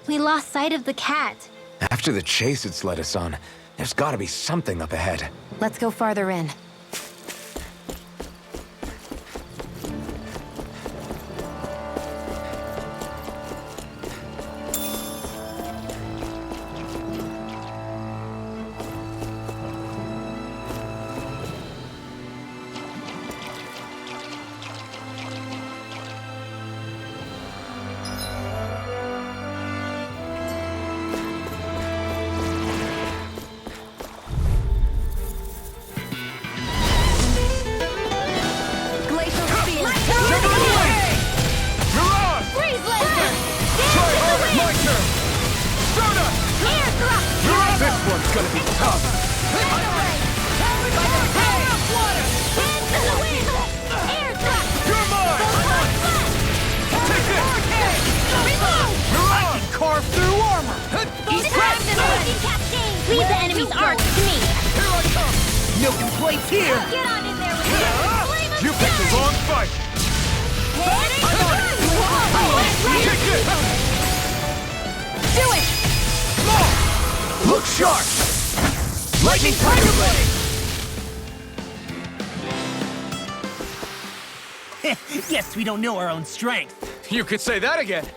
We lost sight of the cat. After the chase it's led us on, there's gotta be something up ahead. Let's go farther in. Leave the enemy's arc to me. Milking plates here! Get on in there with me. You picked the wrong fight! Kick it! Do it! Look sharp! Lightning Tiger Blade! Guess we don't know our own strength. You could say that again!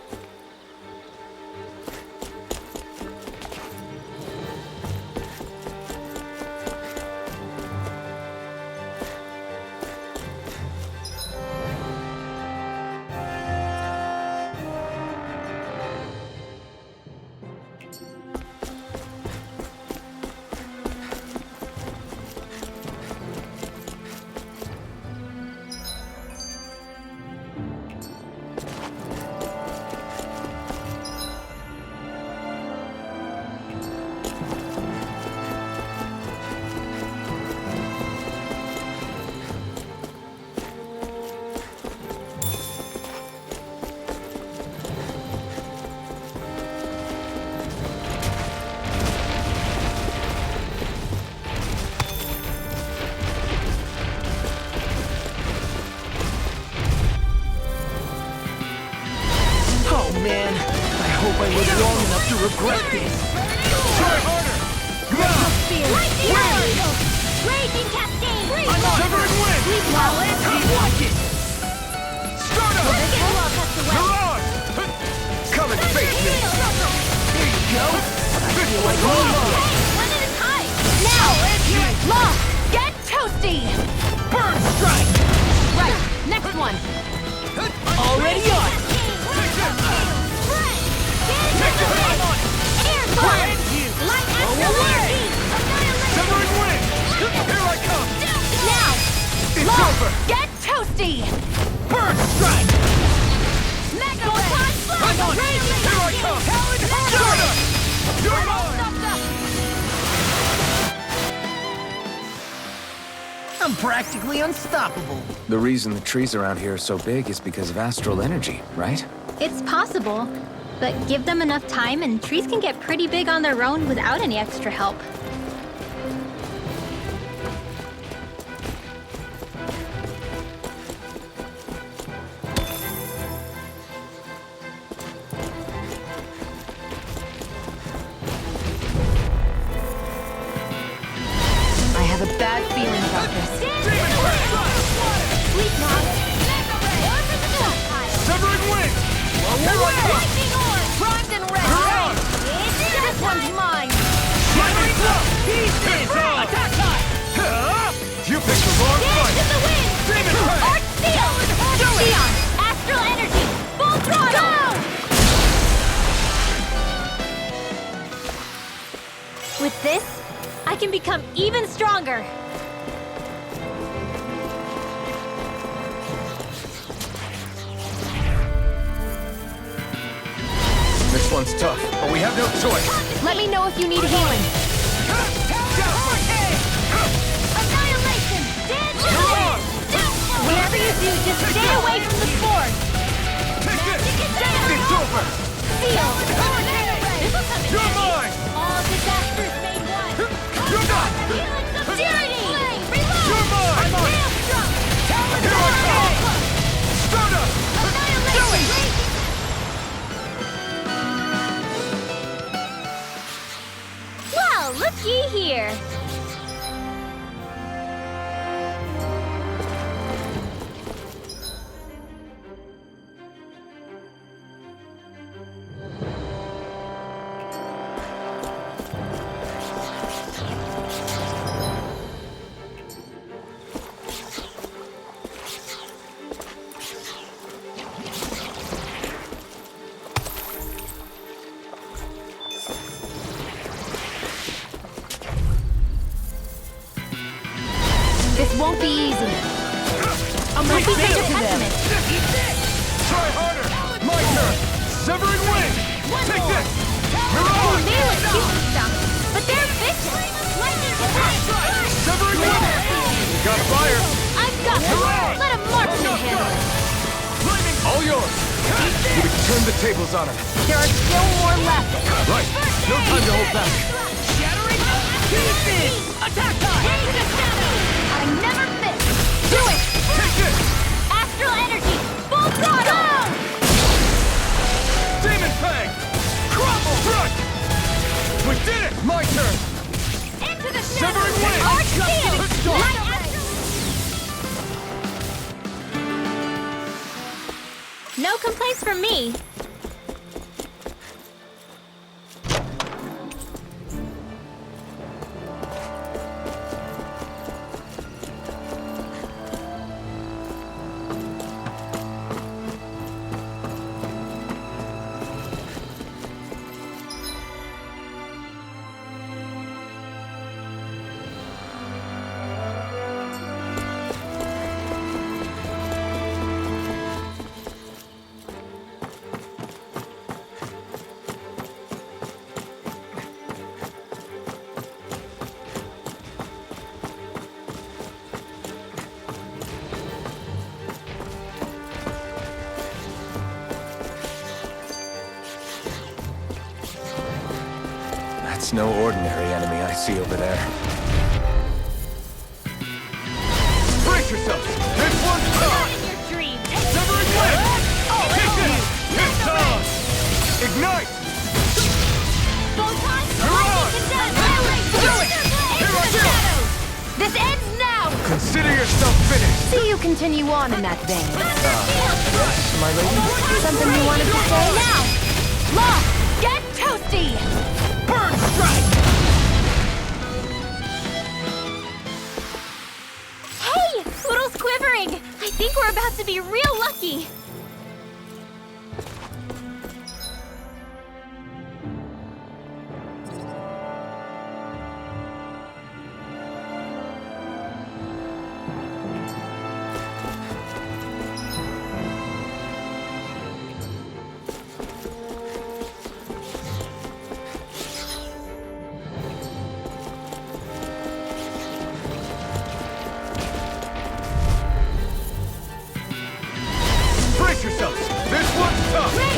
Man, I hope I live long enough to regret this. Try harder! Raging Cascade! Shivering Wind! Watch it! Stardust! Mirage! Come and face me! There you go! One at a time! Now! Lost! Get toasty! Burn strike! Right, next one! Already on! Shivering Wind! Here I come! Now! It's Lost! over! Get toasty! Burn strike! Mega Wave! Here I come! Stardust! You're mine! I'm practically unstoppable. The reason the trees around here are so big is because of astral energy, right? It's possible, but give them enough time and trees can get pretty big on their own without any extra help. I have a bad feeling about this. Shivering Wind! Here I come! Primed and ready! Mirage! This one's mine! Lightning Club! Hands on! Attack time! You picked the wrong fight! To the wind! Demon Ray! Arch Steel! Neon! Astral Energy! Full throttle! With this, I can become even stronger! This one's tough, but we have no choice. Let me know if you need healing. over! Seal! This'll come in You're handy. mine! All disasters made one. You're not! Helix of Tyranny! Reload! You're mine! Maelstrom! Here I come! Start up! Annihilation! Well, looky here. This won't be easy. I'm not such a pessimist. Try harder! My turn! Severing wing! Take this! Mirage! They look cute and stuff, but they're vicious. Lightning attack! Severing wing! Got fire! I've got them. Let a marksman handle it. All yours! We can turn the tables on him. There are still more left. Right! No time to hold back! Shattering pieces! Attack time! Into the shadows! I never miss! Do it! Take this! Astral energy! Full throttle! Demon Fang! Crumble! Thrust! We did it! My turn! Into the shadows! Severing wing! Arch field! Let's go! Light astral... No complaints from me. That's no ordinary enemy I see over there. Brace yourselves! This one's Not tough! in your dream. Severing wing! Take this! It's time! Ignite! Photon! Mirage! Do it! Here I Into the go! shadows! This ends now! Consider yourself finished! See you continue on in that vein. Yes, my lady? Something you wanted to say? Now! Lost! Get toasty! Burn strike! Hey! Poodle's quivering! I think we're about to be real lucky! Brace yourselves! This one's tough! Here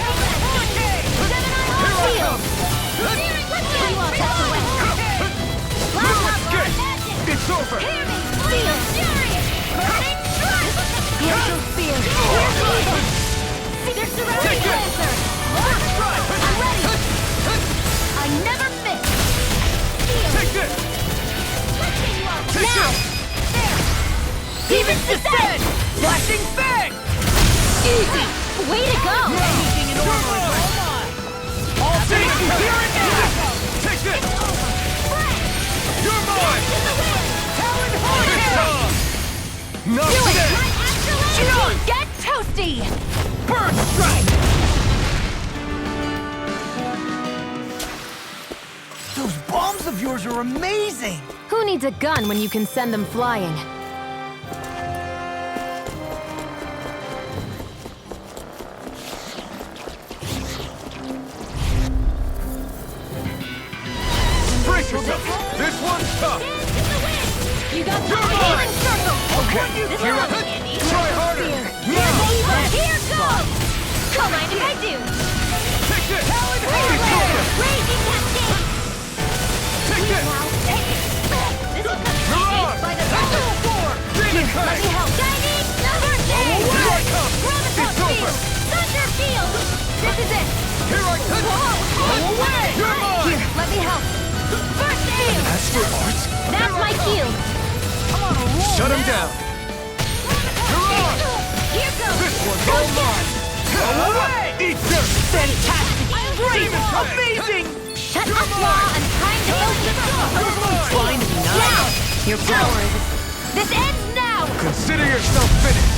I come! No escape! It's over! They're surrounding the answer! I'm ready! I never miss! Take this! Take Now! this! Demon descent! Flashing Fang! Easy! Way to go! Anything in order is all things here and now! Take this! You're mine! Talon It's Horn! on! Not Do it! today! Get toasty! Burn strike! Those bombs of yours are amazing! Who needs a gun when you can send them flying? Brace yourself! This one's tough! You got You're mine! Okay, This here one's I... handy. Try harder! Now! Here goes! Don't mind if I do. That's my cue. Shut him down. You're on. Here goes. This one's all mine. Go away. Eat dirt. Fantastic! Great! Demon Amazing! Shut up, Law. I'm trying to focus. Fine to be nice. Now. Your power is... This ends now. Consider yourself finished.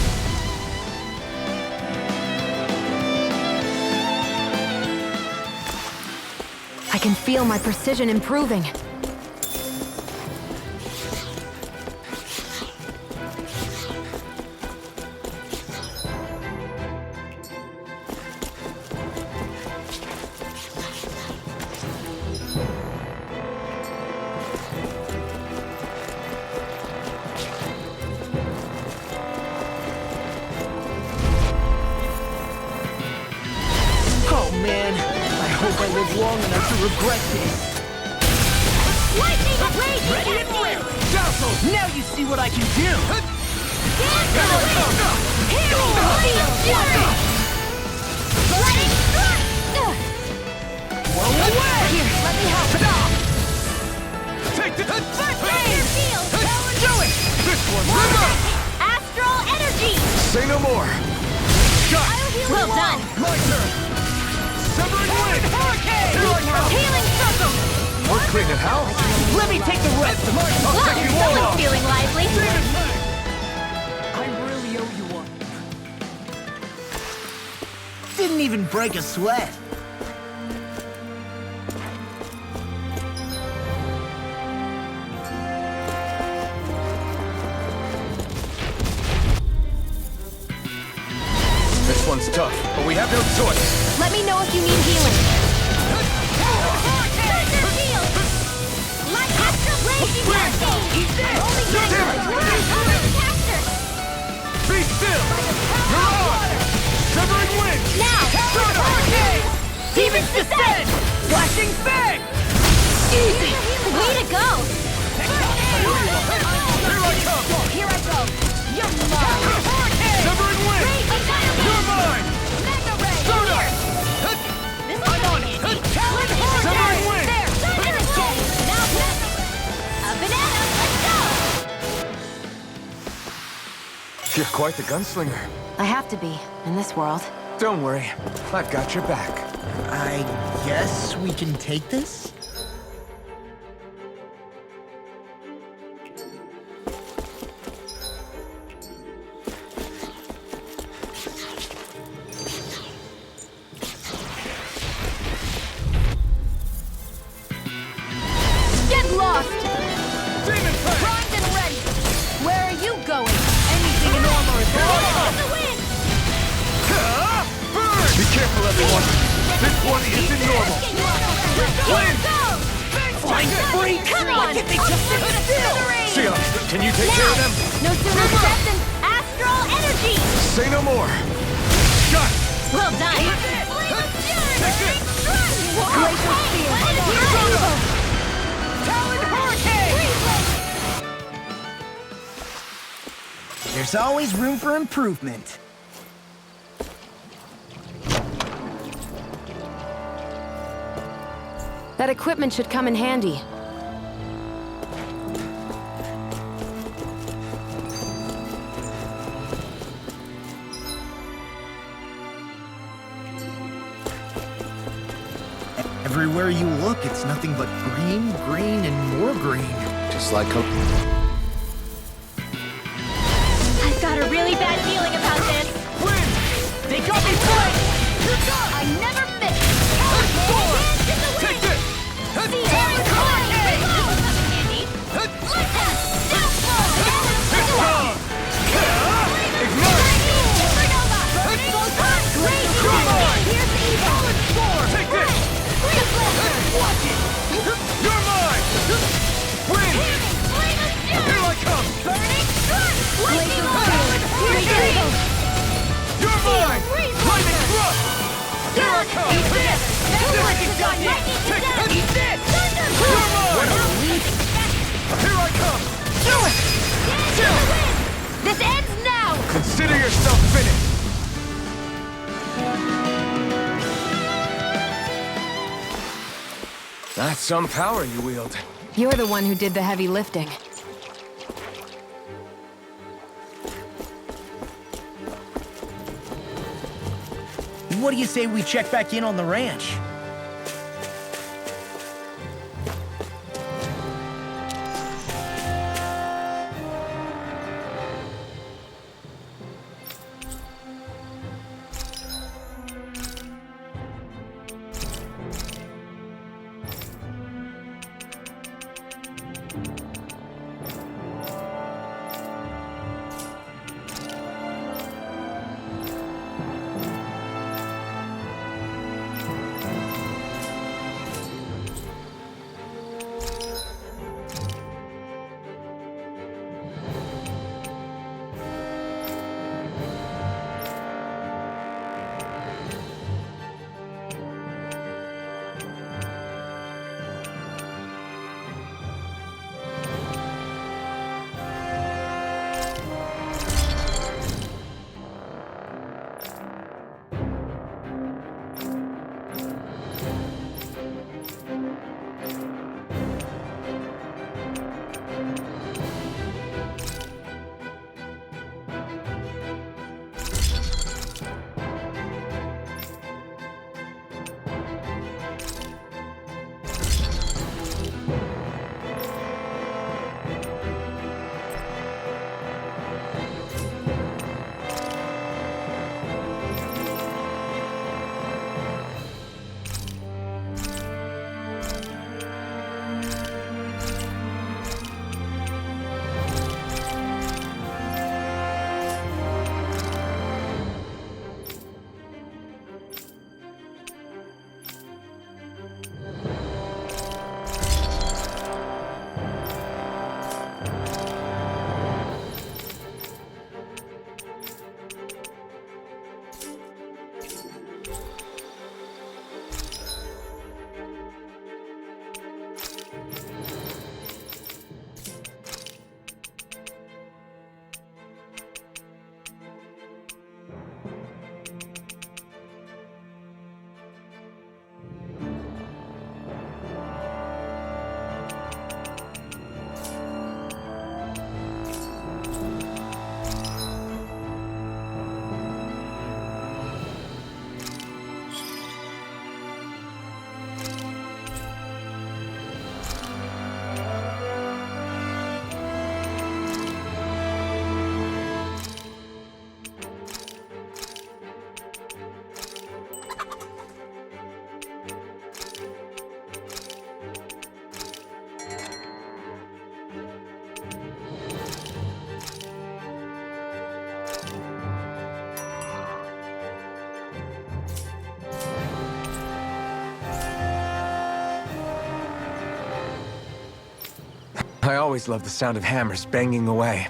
I can feel my precision improving. Oh man, I hope I live long enough to regret this. Lightning raging Ready and at win! you. Dazzle. Now you see what I can do! Dance on the wind. Hero Steel Fury. Letting strike. Whoa, away! Here, let me help. Take the Fire Field. Do it. This one's remote. Astral Energy. Say no more. Shot. Well done. My turn. Severing wind. Hurricane. Here I come. Healing Circle. We're clean at house. Let me take the rest! I'll Well, take you all someone's off. feeling lively. I really owe you one. Didn't even break a sweat. This one's tough, but we have no choice. Let me know if you need healing. Be still. You're on. Severing wind. Now. Demons descend! Flashing fang! Easy. Way to go. Here I come. Here I go. You're mine. Severing wind. You're mine. Mega Ray. Soda. This is on it. Severing wind. Now, a banana. Let's go. You're quite the gunslinger. I have to be, in this world. Don't worry, I've got your back. I guess we can take this? Get lost. Demon Fang. Primed and ready. Where are you going? Anything in armor is on the wind. Burn. Be careful, everyone. This one isn't normal. Here goes. Flying free! Come on. Why can't they just sit still? Sia, can you take care of them? No sooner said than astral energy. Say no more. Shot. Well done. Take it. Glacial Spear. Talon Hurricane! There's always room for improvement. That equipment should come in handy. Everywhere you look, it's nothing but green, green, and more green. Just like I've got a really bad feeling about this. Wind! They got me flanked! I never miss. Take this. You're mine! Wind! Here I come! You're mine! Lightning thrust! Here I come! Eat this! Take this! Eat this! You're mine! Here I come! Do it! This ends now! Consider yourself finished! That's some power you wield. You're the one who did the heavy lifting. What do you say we check back in on the ranch? I always loved the sound of hammers banging away.